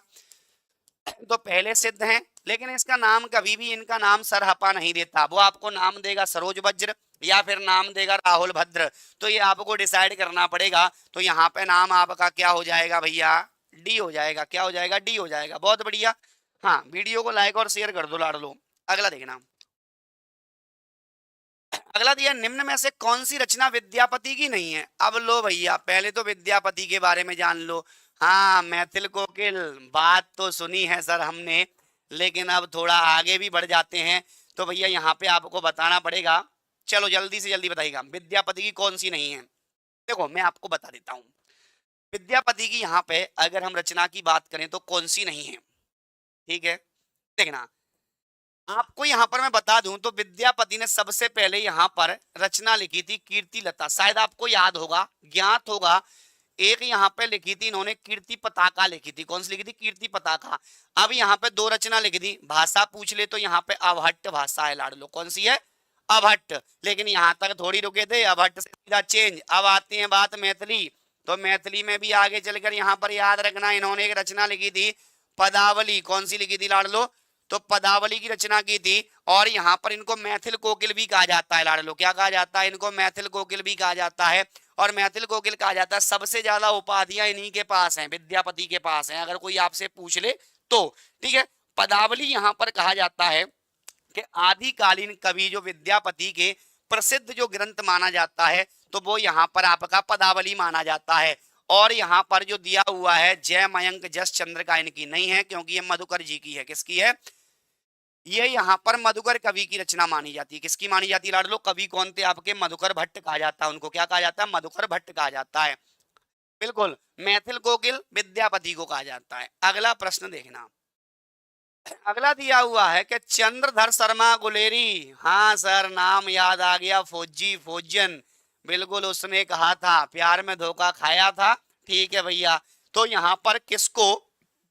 तो पहले सिद्ध हैं, लेकिन इसका नाम कभी भी इनका नाम सरहपा नहीं देता, वो आपको नाम देगा सरोज वज्र या फिर नाम देगा राहुल भद्र। तो ये आपको डिसाइड करना पड़ेगा। तो यहाँ पे नाम आपका क्या हो जाएगा भैया, डी हो जाएगा। क्या हो जाएगा, डी हो जाएगा। बहुत बढ़िया। हाँ, वीडियो को लाइक और शेयर कर दो लाड़ लो। अगला देखना, अगला दिया, निम्न में से कौन सी रचना विद्यापति की नहीं है। अब लो भैया, पहले तो विद्यापति के बारे में जान लो। हाँ, मैथिल कोकिल, बात तो सुनी है सर हमने, लेकिन अब थोड़ा आगे भी बढ़ जाते हैं। तो भैया यहाँ पे आपको बताना पड़ेगा। चलो जल्दी से जल्दी बताइएगा, विद्यापति की कौन सी नहीं है। देखो मैं आपको बता देता हूँ, विद्यापति की यहाँ पे अगर हम रचना की बात करें तो कौन सी नहीं है, ठीक है। देखना, आपको यहाँ पर मैं बता दूं तो विद्यापति ने सबसे पहले यहाँ पर रचना लिखी थी कीर्ति लता, शायद आपको याद होगा, ज्ञात होगा। एक यहाँ पे लिखी थी इन्होंने कीर्ति पताका लिखी थी। कौन सी लिखी थी, कीर्ति पताका। अब यहाँ पे दो रचना लिखी थी। भाषा पूछ ले तो यहाँ पे अभट्ट भाषा है लाडलो। कौन सी है, अभट्ट। लेकिन यहाँ तक थोड़ी रुके थे, अभट्ट से सीधा चेंज। अब आती है बात मैथिली, तो मैथिली में भी आगे चलकर यहाँ पर याद रखना, इन्होंने एक रचना लिखी थी पदावली। कौन सी लिखी थी लाडलो, तो पदावली की रचना की थी। और यहाँ पर इनको मैथिल कोकिल भी कहा जाता है लाडलो। क्या कहा जाता है इनको, मैथिल कोकिल भी कहा जाता है। और मैथिल कोकिल कहा जाता है। सबसे ज्यादा उपाधियां इन्हीं के पास हैं, विद्यापति के पास हैं, अगर कोई आपसे पूछ ले तो, ठीक है। पदावली यहाँ पर कहा जाता है कि आदिकालीन कवि जो विद्यापति के प्रसिद्ध जो ग्रंथ माना जाता है, तो वो यहाँ पर आपका पदावली माना जाता है। और यहाँ पर जो दिया हुआ है जय मयंक जस चंद्र का, इनकी नहीं है, क्योंकि ये मधुकर जी की है। किसकी है, ये यहाँ पर मधुकर कवि की रचना मानी जाती है। किसकी मानी जाती है लाडलो, कवि कौन थे आपके, मधुकर भट्ट कहा जाता है उनको। क्या कहा जाता है, मधुकर भट्ट कहा जाता है। बिल्कुल, मैथिल कोकिल विद्यापति को कहा जाता है। अगला प्रश्न देखना, अगला दिया हुआ है कि चंद्रधर शर्मा गुलेरी, हाँ सर नाम याद आ गया, फौजी फौजन। बिल्कुल, उसने कहा था प्यार में धोखा खाया था, ठीक है भैया। तो यहाँ पर किसको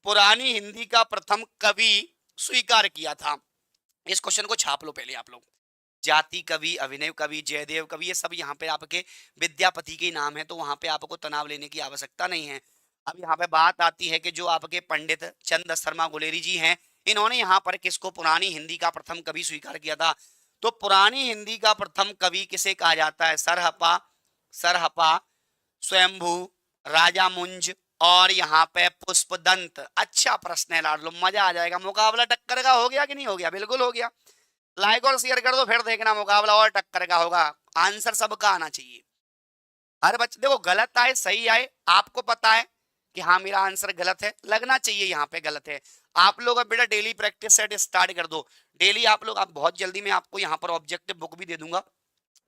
पुरानी हिंदी का प्रथम कवि स्वीकार किया था। इस क्वेश्चन को छाप लो पहले आप लोग। जाति कवि, अभिनव कवि, जयदेव कवि, ये सब यहाँ पे आपके विद्यापति के नाम है, तो वहां पे आपको तनाव लेने की आवश्यकता नहीं है। अब यहाँ पे बात आती है कि जो आपके पंडित चंद्र शर्मा गुलेरी जी हैं, इन्होंने यहाँ पर किसको पुरानी हिंदी का प्रथम कवि स्वीकार किया था। तो पुरानी हिंदी का प्रथम कवि किसे कहा जाता है, सरहपा, सरहपा, स्वयंभू, राजा मुंज और यहाँ पे पुष्पदंत। अच्छा प्रश्न है लाडलो, मजा आ जाएगा। मुकाबला टक्कर का हो गया कि नहीं हो गया, बिल्कुल हो गया। लाइक और शेयर कर दो, फिर देखना मुकाबला और टक्कर का होगा। आंसर सबका आना चाहिए, हर बच्चे। देखो गलत आए सही आए, आपको पता है कि हाँ मेरा आंसर गलत है, लगना चाहिए यहाँ पे गलत है। आप लोग अब बेटा डेली प्रैक्टिस सेट स्टार्ट कर दो। डेली आप लोग, आप बहुत जल्दी मैं आपको यहाँ पर ऑब्जेक्टिव बुक भी दे दूंगा,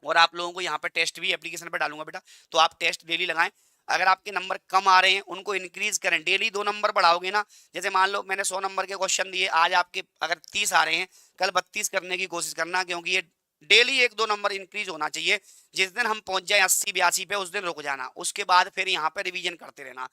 और आप लोगों को यहाँ पे टेस्ट भी एप्लीकेशन पे डालूंगा बेटा। तो आप टेस्ट डेली लगाएं। अगर आपके नंबर कम आ रहे हैं उनको इंक्रीज करें, डेली 2 नंबर बढ़ाओगे ना। जैसे मान लो मैंने 100 नंबर के क्वेश्चन दिए, आज आपके अगर 30 आ रहे हैं, कल 32 करने की कोशिश करना, क्योंकि ये डेली 1-2 नंबर इंक्रीज होना चाहिए। जिस दिन हम पहुंच जाए 80-82 पे, उस दिन रुक जाना, उसके बाद फिर यहाँ पे रिवीजन करते रहना।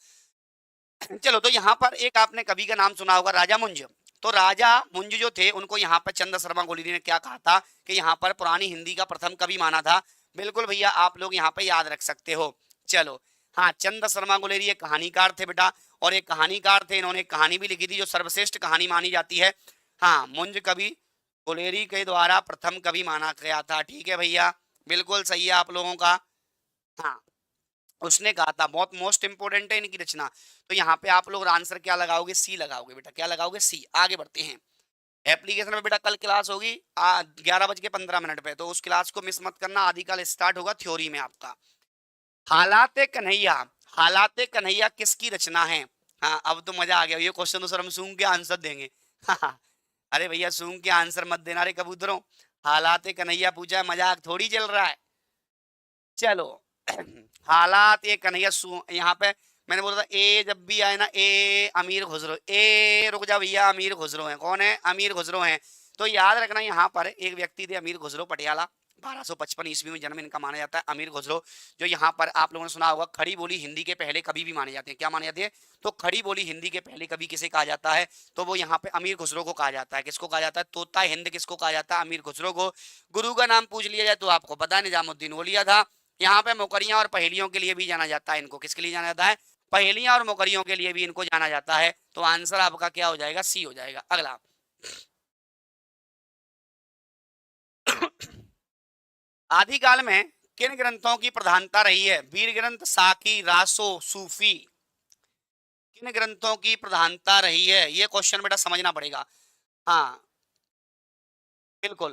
चलो, तो यहाँ पर एक आपने कवि का नाम सुना होगा, राजा मुंज। तो राजा मुंज जो थे, उनको यहाँ पर चंद्र शर्मा गुलेरी ने क्या कहा था कि यहाँ पर पुरानी हिंदी का प्रथम कवि माना था। बिल्कुल भैया, आप लोग यहाँ पे याद रख सकते हो। चलो, हाँ, चंद्र शर्मा गुलेरी एक कहानीकार थे बेटा, और एक कहानीकार थे, इन्होंने एक कहानी भी लिखी थी जो सर्वश्रेष्ठ कहानी मानी जाती है। हाँ, मुंज कवि गुलेरी के द्वारा प्रथम कवि माना गया था, ठीक है भैया, बिल्कुल सही है आप लोगों का। हाँ, उसने कहा था, बहुत मोस्ट इंपोर्टेंट है इनकी रचना। तो यहाँ पे आप लोग आंसर क्या लगाओगे, सी लगाओगे बेटा। क्या लगाओगे, सी। आगे बढ़ते हैं। एप्लीकेशन में बेटा कल क्लास होगी 11:15 पे, तो उस क्लास को मिस मत करना। आदिकाल स्टार्ट होगा थ्योरी में आपका। हालाते कन्हैया, हालाते कन्हैया किसकी रचना है। हाँ, अब तो मजा आ गया। ये क्वेश्चन तो सर हम सूंघ के आंसर देंगे। अरे भैया सूंघ के आंसर मत देना रे कबूतरों। हालाते कन्हैया पूछा है, मजाक थोड़ी चल रहा है। चलो, हालात ये कन्हैया यहाँ पे मैंने बोला था ए जब भी आए ना, ए अमीर खुसरो, ए रुक जा भैया, अमीर खुसरो है। कौन है, अमीर खुसरो है। तो याद रखना यहाँ पर एक व्यक्ति थे अमीर खुसरो पटियाला, 1255 ईस्वी में जन्म इनका माना जाता है। अमीर खुसरो, जो यहाँ पर आप लोगों ने सुना होगा, खड़ी बोली हिंदी के पहले कवि भी माने जाते हैं। क्या माने जाते हैं? तो खड़ी बोली हिंदी के पहले कवि किसे कहा जाता है? तो वो यहाँ पे अमीर खुसरो को कहा जाता है। किसको कहा जाता है? तोता हिंद किसको कहा जाता है? अमीर खुसरो को। गुरु का नाम पूछ लिया जाए तो आपको पता है, निजामुद्दीन औलिया था। यहाँ पे मुकरियां और पहेलियों के लिए भी जाना जाता है इनको। किसके लिए जाना जाता है? पहेलियां और मुकरियों के लिए भी इनको जाना जाता है। तो आंसर आपका क्या हो जाएगा? सी हो जाएगा। अगला आदिकाल में किन ग्रंथों की प्रधानता रही है? वीर ग्रंथ, साकी, रासो, सूफी। किन ग्रंथों की प्रधानता रही है? ये क्वेश्चन बेटा समझना पड़ेगा। हाँ बिल्कुल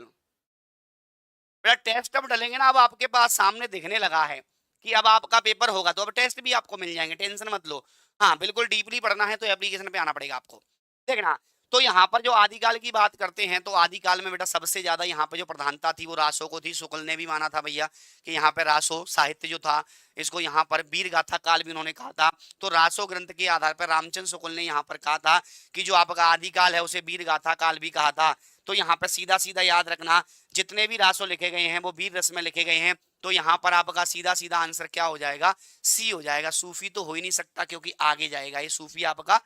बेटा, टेस्ट अब डलेंगे ना, अब आपके पास सामने दिखने लगा है कि अब आपका पेपर होगा, तो अब टेस्ट भी आपको मिल जाएंगे, टेंशन मत लो। हाँ बिल्कुल, डीपली पढ़ना है तो एप्लीकेशन पे आना पड़ेगा आपको। देखना, तो यहाँ पर जो आदिकाल की बात करते हैं तो आदिकाल में बेटा सबसे ज्यादा यहाँ पे जो प्रधानता थी वो रासो को थी। शुक्ल ने भी माना था भैया कि यहाँ पे रासो साहित्य जो था, इसको यहाँ पर वीर गाथा काल भी उन्होंने कहा था। तो रासो ग्रंथ के आधार पर रामचंद्र शुक्ल ने यहाँ पर कहा था कि जो आपका आदिकाल है उसे वीर गाथा काल भी कहा था। तो यहाँ पर सीधा सीधा याद रखना, जितने भी रासो लिखे गए हैं वो वीर रस में लिखे गए हैं। तो यहाँ पर आपका सीधा सीधा आंसर क्या हो जाएगा? सी हो जाएगा। सूफी तो हो ही नहीं सकता क्योंकि आगे जाएगा ये सूफी आपका,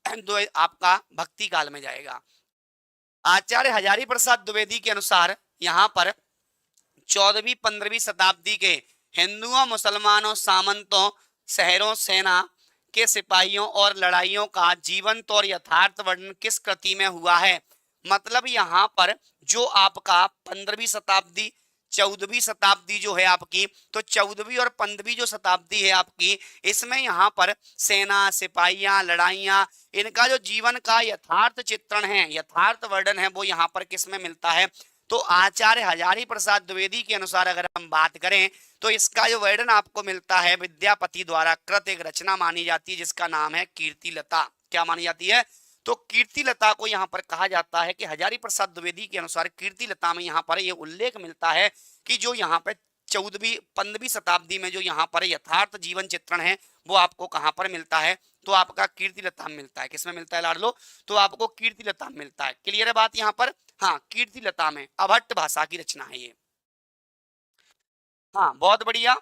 तो आपका भक्ति काल में जाएगा। आचार्य हजारी प्रसाद द्विवेदी के अनुसार यहाँ पर 14वीं 15वीं शताब्दी के हिंदुओं, मुसलमानों, सामंतों, शहरों, सेना के सिपाहियों और लड़ाइयों का जीवंत और यथार्थ वर्णन किस कृति में हुआ है? मतलब यहाँ पर जो आपका 15वीं शताब्दी 14वीं शताब्दी जो है आपकी, तो 14वीं और 15वीं जो शताब्दी है आपकी, इसमें यहाँ पर सेना, सिपाहियां, लड़ाइयां, इनका जो जीवन का यथार्थ चित्रण है, यथार्थ वर्णन है, वो यहाँ पर किस में मिलता है? तो आचार्य हजारी प्रसाद द्विवेदी के अनुसार अगर हम बात करें तो इसका जो वर्णन आपको मिलता है विद्यापति द्वारा कृत एक रचना मानी जाती है जिसका नाम है कीर्तिलता। क्या मानी जाती है? तो कीर्तिलता को यहाँ पर कहा जाता है कि हजारी प्रसाद द्विवेदी के अनुसार कीर्तिलता में यहाँ पर यह उल्लेख मिलता है कि जो यहाँ पर 14वीं 15वीं शताब्दी में जो यहाँ पर यथार्थ जीवन चित्रण है वो आपको कहाँ पर मिलता है? तो आपका कीर्तिलता में मिलता है। किसमें मिलता है लाडलो? तो आपको कीर्तिलता में मिलता है। क्लियर है बात यहाँ पर? हाँ, कीर्तिलता में अभट्ट भाषा की रचना है ये। हाँ बहुत बढ़िया,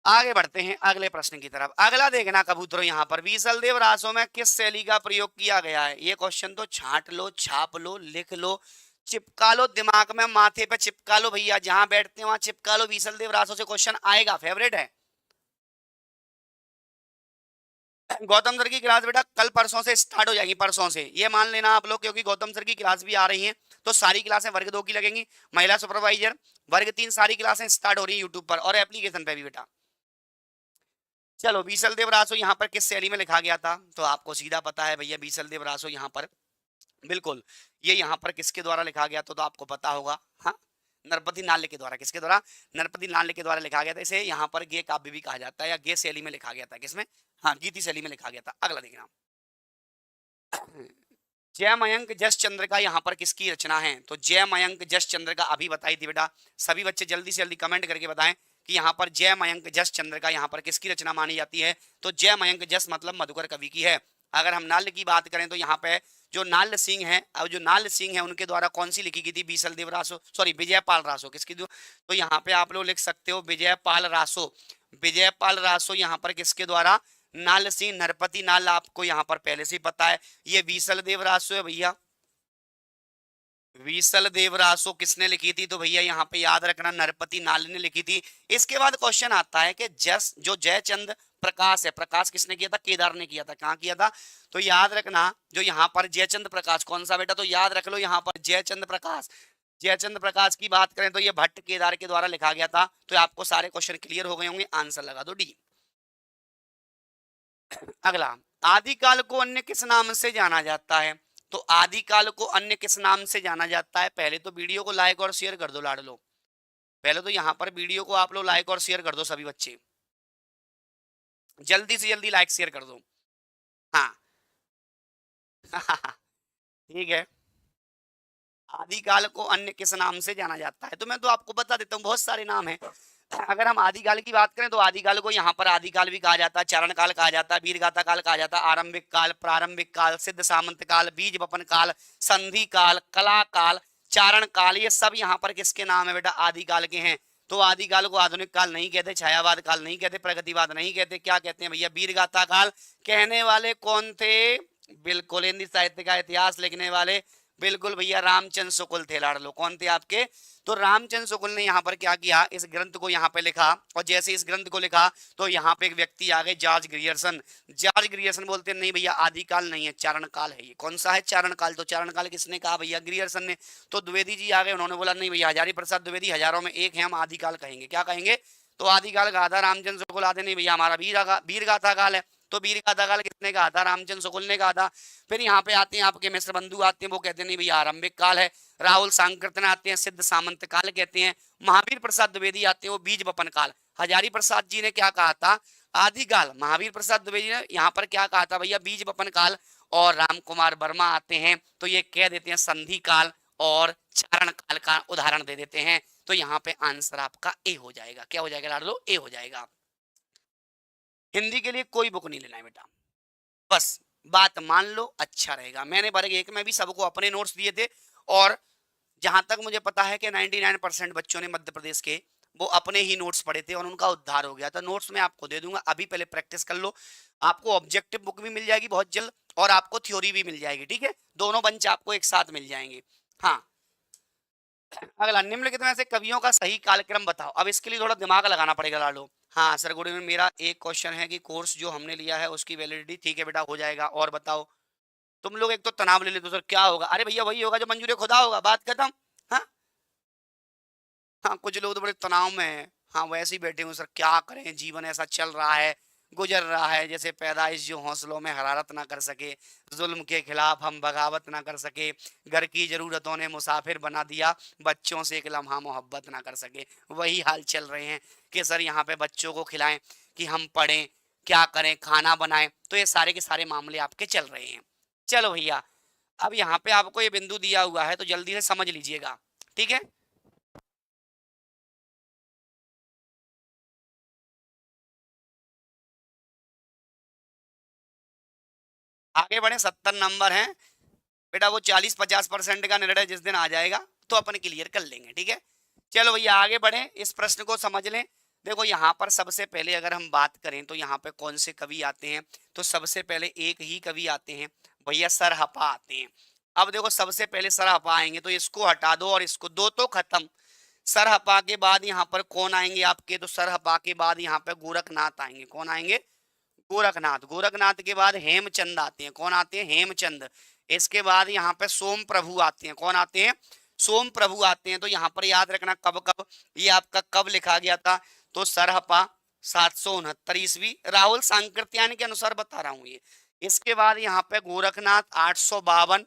आगे बढ़ते हैं अगले प्रश्न की तरफ। अगला देखना कबूतरों, यहाँ पर बीसल देव रासों में किस शैली का प्रयोग किया गया है? ये क्वेश्चन तो छांट लो, छाप लो, लिख लो, चिपका लो, दिमाग में माथे पे चिपका लो भैया, जहां बैठते हैं वहां चिपका लो। बीसल देव रासों से क्वेश्चन आएगा, फेवरेट है। गौतम सर की क्लास बेटा कल परसों से स्टार्ट हो जाएगी, परसों से ये मान लेना आप लोग, क्योंकि गौतम सर की क्लास भी आ रही है। तो सारी क्लासें वर्ग 2 की लगेंगी, महिला सुपरवाइजर वर्ग 3 सारी क्लासें स्टार्ट हो रही है यूट्यूब पर और एप्लीकेशन पे भी बेटा। चलो, बीसल देव रासो यहाँ पर किस शैली में लिखा गया था? तो आपको सीधा पता है भैया, बीसल देव रासो यहाँ पर बिल्कुल ये यहाँ पर किसके द्वारा लिखा गया तो आपको पता होगा। हाँ, नरपति नाल्य के द्वारा। किसके द्वारा? नरपति नाल्य के द्वारा लिखा गया था। इसे यहाँ पर गे काव्य भी कहा जाता है या गे शैली में लिखा गया था। किसमें? हाँ, गीति शैली में लिखा गया था। अगला देखना, जय मयंक जस चंद्र का यहाँ पर किसकी रचना है? तो जय मयंक जस चंद्र का अभी बताई थी बेटा। सभी बच्चे जल्दी से जल्दी कमेंट करके बताएं कि यहाँ पर जय मयंक जस चंद्र का यहाँ पर किसकी रचना मानी जाती है? तो जय मयंक जस मतलब मधुकर कवि की है। अगर हम नाल्य की बात करें तो यहाँ पे जो नाल्य सिंह है, और जो नाल्य सिंह है उनके द्वारा कौन सी लिखी गई थी? बीसल देव रासो, सॉरी विजयपाल रासो। किसकी? तो यहाँ पे आप लोग लिख सकते हो विजयपाल रासो। विजयपाल रासो यहाँ पर किसके द्वारा? नाल सिंह नरपति नाल, आपको यहाँ पर पहले से ही पता है ये बीसल देव रासो है भैया। बीसल देव रासो किसने लिखी थी? तो भैया यहाँ पे याद रखना नरपति नाल ने लिखी थी। इसके बाद क्वेश्चन आता है कि जस जो जयचंद प्रकाश है, प्रकाश किसने किया था? केदार ने किया था। कहाँ किया था? तो याद रखना जो यहाँ पर जयचंद प्रकाश कौन सा बेटा? तो याद रख लो यहाँ पर जयचंद प्रकाश। जयचंद प्रकाश की बात करें तो ये भट्ट केदार के द्वारा लिखा गया था। तो आपको सारे क्वेश्चन क्लियर हो गए होंगे, आंसर लगा दो डी। अगला, आदिकाल को अन्य किस नाम से जाना जाता है? तो आदिकाल को अन्य किस नाम से जाना जाता है? पहले तो वीडियो को लाइक और शेयर कर दो लाडलो। पहले तो यहाँ पर वीडियो को आप लोग लाइक और शेयर कर दो, सभी बच्चे जल्दी से जल्दी लाइक शेयर कर दो। हाँ ठीक है। आदिकाल को अन्य किस नाम से जाना जाता है? तो मैं तो आपको बता देता हूँ, बहुत सारे नाम हैं। अगर हम आदिकाल की बात करें तो आदिकाल को यहाँ पर आदिकाल भी कहा जाता है, चारण काल कहा जाता है, वीरगाथा काल कहा जाता है, आरंभिक काल, प्रारंभिक काल, सिद्ध सामंत काल, बीज वपन काल, संधि काल, कला काल, चारण काल, ये सब यहाँ पर किसके नाम है बेटा? आदिकाल के हैं। तो आदिकाल को आधुनिक काल नहीं कहते, छायावाद काल नहीं कहते, प्रगतिवाद नहीं कहते, क्या कहते हैं भैया? वीरगाथा काल। कहने वाले कौन थे? बिल्कुल हिंदी साहित्य का इतिहास लिखने वाले बिल्कुल भैया रामचंद्र शुक्ल थे लाडलो। कौन थे आपके? तो रामचंद्र शुक्ल ने यहाँ पर क्या किया, इस ग्रंथ को यहाँ पे लिखा, और जैसे इस ग्रंथ को लिखा तो यहाँ पे एक व्यक्ति आ गए, जॉर्ज ग्रियर्सन। जॉर्ज ग्रियर्सन बोलते हैं नहीं भैया आदिकाल नहीं है, चारण काल है। ये कौन सा है? चारण काल। तो चारण काल किसने कहा भैया? ग्रियर्सन ने। तो द्विवेदी जी आ गए, उन्होंने बोला नहीं भैया, हजारी प्रसाद द्विवेदी हजारों में एक है, हम आदिकाल कहेंगे। क्या कहेंगे? तो आदिकाल कहा था रामचंद्र शुक्ल, आते नहीं भैया हमारा वीर गाथा काल है। तो वीर गाथा काल किसने कहा था? रामचंद्र शुक्ल ने कहा था। फिर यहाँ पे आते हैं आपके मिश्र बंधु आते हैं, वो कहते हैं नहीं भैया आरंभिक काल है। राहुल सांकृतन आते हैं, सिद्ध सामंत काल कहते हैं। महावीर प्रसाद द्विवेदी आते हैं, वो बीज बपन काल। हजारी प्रसाद जी ने क्या कहा था? आदिकाल। महावीर प्रसाद द्विवेदी ने यहाँ पर क्या कहा था भैया? बीज बपन काल। और राम कुमार वर्मा आते हैं तो ये कह देते हैं संधि काल और चारण काल का उदाहरण दे देते हैं। तो यहाँ पे आंसर आपका ए हो जाएगा। क्या हो जाएगा लाडलो? ए हो जाएगा। हिंदी के लिए कोई बुक नहीं लेना है बेटा, बस बात मान लो, अच्छा रहेगा। मैंने वर्ग 1 में भी सबको अपने नोट्स दिए थे, और जहां तक मुझे पता है कि 99% बच्चों ने मध्य प्रदेश के वो अपने ही नोट्स पढ़े थे और उनका उद्धार हो गया था। नोट्स मैं आपको दे दूंगा, अभी पहले प्रैक्टिस कर लो। आपको ऑब्जेक्टिव बुक भी मिल जाएगी बहुत जल्द, और आपको थ्योरी भी मिल जाएगी, ठीक है? दोनों बंच आपको एक साथ मिल जाएंगे। हाँ, अगला, निम्नलिखित में से कवियों का सही कालक्रम बताओ। अब इसके लिए थोड़ा दिमाग लगाना पड़ेगा लाडो। हाँ सर, गुड इवनिंग। मेरा एक क्वेश्चन है कि कोर्स जो हमने लिया है उसकी वैलिडिटी, ठीक है बेटा हो जाएगा। और बताओ, तुम लोग एक तो तनाव ले लेते हो सर, क्या होगा? अरे भैया वही होगा जो मंजूर खुदा होगा, बात खत्म। हाँ हाँ, कुछ लोग तो बड़े तनाव में हैं। हाँ वैसे ही बैठे हुए सर, क्या करें, जीवन ऐसा चल रहा है, गुजर रहा है जैसे पैदाइश जो हौसलों में हरारत ना कर सके, जुल्म के खिलाफ हम बगावत ना कर सके, घर की जरूरतों ने मुसाफिर बना दिया, बच्चों से एक लम्हा मोहब्बत ना कर सके। वही हाल चल रहे हैं कि सर यहाँ पे बच्चों को खिलाएं कि हम पढ़ें, क्या करें, खाना बनाएं। तो ये सारे के सारे मामले आपके चल रहे हैं। चलो भैया, अब यहाँ पे आपको ये बिंदु दिया हुआ है तो जल्दी से समझ लीजिएगा, ठीक है? आगे बढ़े, 70 नंबर हैं बेटा। वो 40-50% का निर्णय जिस दिन आ जाएगा तो अपन क्लियर कर लेंगे, ठीक है? चलो भैया आगे बढ़े, इस प्रश्न को समझ लें। देखो यहाँ पर सबसे पहले अगर हम बात करें तो यहाँ पे कौन से कवि आते हैं, तो सबसे पहले एक ही कवि आते हैं भैया, सरहपा आते हैं। अब देखो सबसे पहले सरहपा आएंगे तो इसको हटा दो और इसको, दो तो खत्म। सरहपा के बाद यहाँ पर कौन आएंगे आपके? तो सरहपा के बाद यहाँ पे गोरखनाथ आएंगे। कौन आएंगे? गोरखनाथ। गोरखनाथ के बाद हेमचंद आते हैं। कौन आते हैं? हेमचंद। इसके बाद यहाँ पे सोम प्रभु आते हैं। कौन आते हैं? सोम प्रभु आते हैं। तो यहाँ पर याद रखना कब कब ये आपका कब लिखा गया था? तो सरहपा 769 ईस्वी, राहुल सांकृत्यायन के अनुसार बता रहा हूँ ये। इसके बाद यहाँ पे गोरखनाथ 852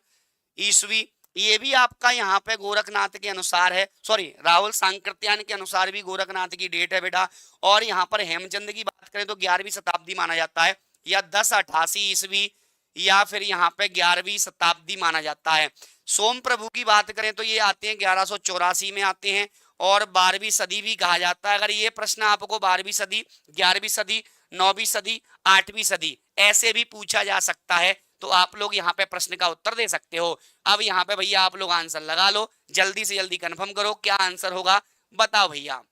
ईस्वी, ये भी आपका यहाँ पे गोरखनाथ के अनुसार है, सॉरी राहुल सांकृत्यायन के अनुसार भी गोरखनाथ की डेट है बेटा। और यहाँ पर हेमचंद की बात करें तो 11वीं शताब्दी माना जाता है, या 1088 ईस्वी, या फिर यहाँ पे 11वीं शताब्दी माना जाता है। सोम प्रभु की बात करें तो ये आते हैं 1184 में आते हैं, और 12वीं सदी भी कहा जाता है। अगर ये प्रश्न आपको 12वीं सदी, 11वीं सदी, 9वीं सदी, 8वीं सदी ऐसे भी पूछा जा सकता है, तो आप लोग यहाँ पे प्रश्न का उत्तर दे सकते हो। अब यहाँ पे भैया आप लोग आंसर लगा लो, जल्दी से जल्दी कंफर्म करो क्या आंसर होगा, बताओ भैया।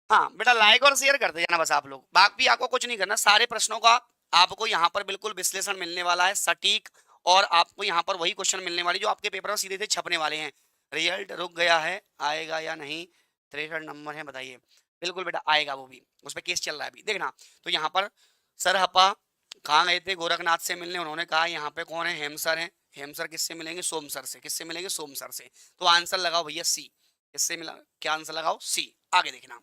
हाँ बेटा, लाइक और शेयर करते जाना बस आप लोग, बाकी आपको कुछ नहीं करना। सारे प्रश्नों का आपको यहाँ पर बिल्कुल विश्लेषण मिलने वाला है सटीक, और आपको यहाँ पर वही क्वेश्चन मिलने वाले जो आपके पेपर में सीधे से छपने वाले हैं। रिजल्ट रुक गया है, आएगा या नहीं? 63 नंबर है, बताइए। बिल्कुल बेटा आएगा, वो भी उस पर केस चल रहा है अभी, देखना। तो यहाँ पर सरहपा कहाँ गए थे गोरखनाथ से मिलने? उन्होंने कहा यहाँ पे कौन है? हेमसर है। हेमसर किससे मिलेंगे? सोमसर से। किससे मिलेंगे? सोमसर से। तो आंसर लगाओ भैया सी। किससे मिला? क्या आंसर लगाओ? सी। आगे देखना।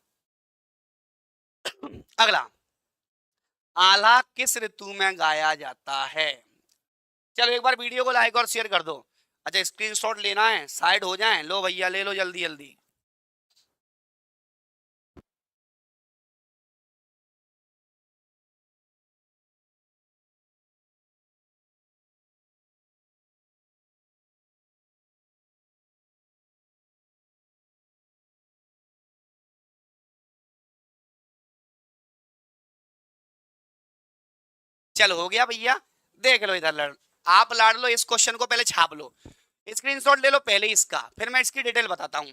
अगला, आला किस ऋतु में गाया जाता है? चलो एक बार वीडियो को लाइक और शेयर कर दो। अच्छा स्क्रीनशॉट लेना है, साइड हो जाए, लो भैया ले लो जल्दी जल्दी। चलो हो गया भैया, देख लो इधर आप लाड़ लो, इस क्वेश्चन को पहले छाप लो। स्क्रीनशॉट ले लो पहले इसका, फिर मैं इसकी डिटेल बताता हूँ।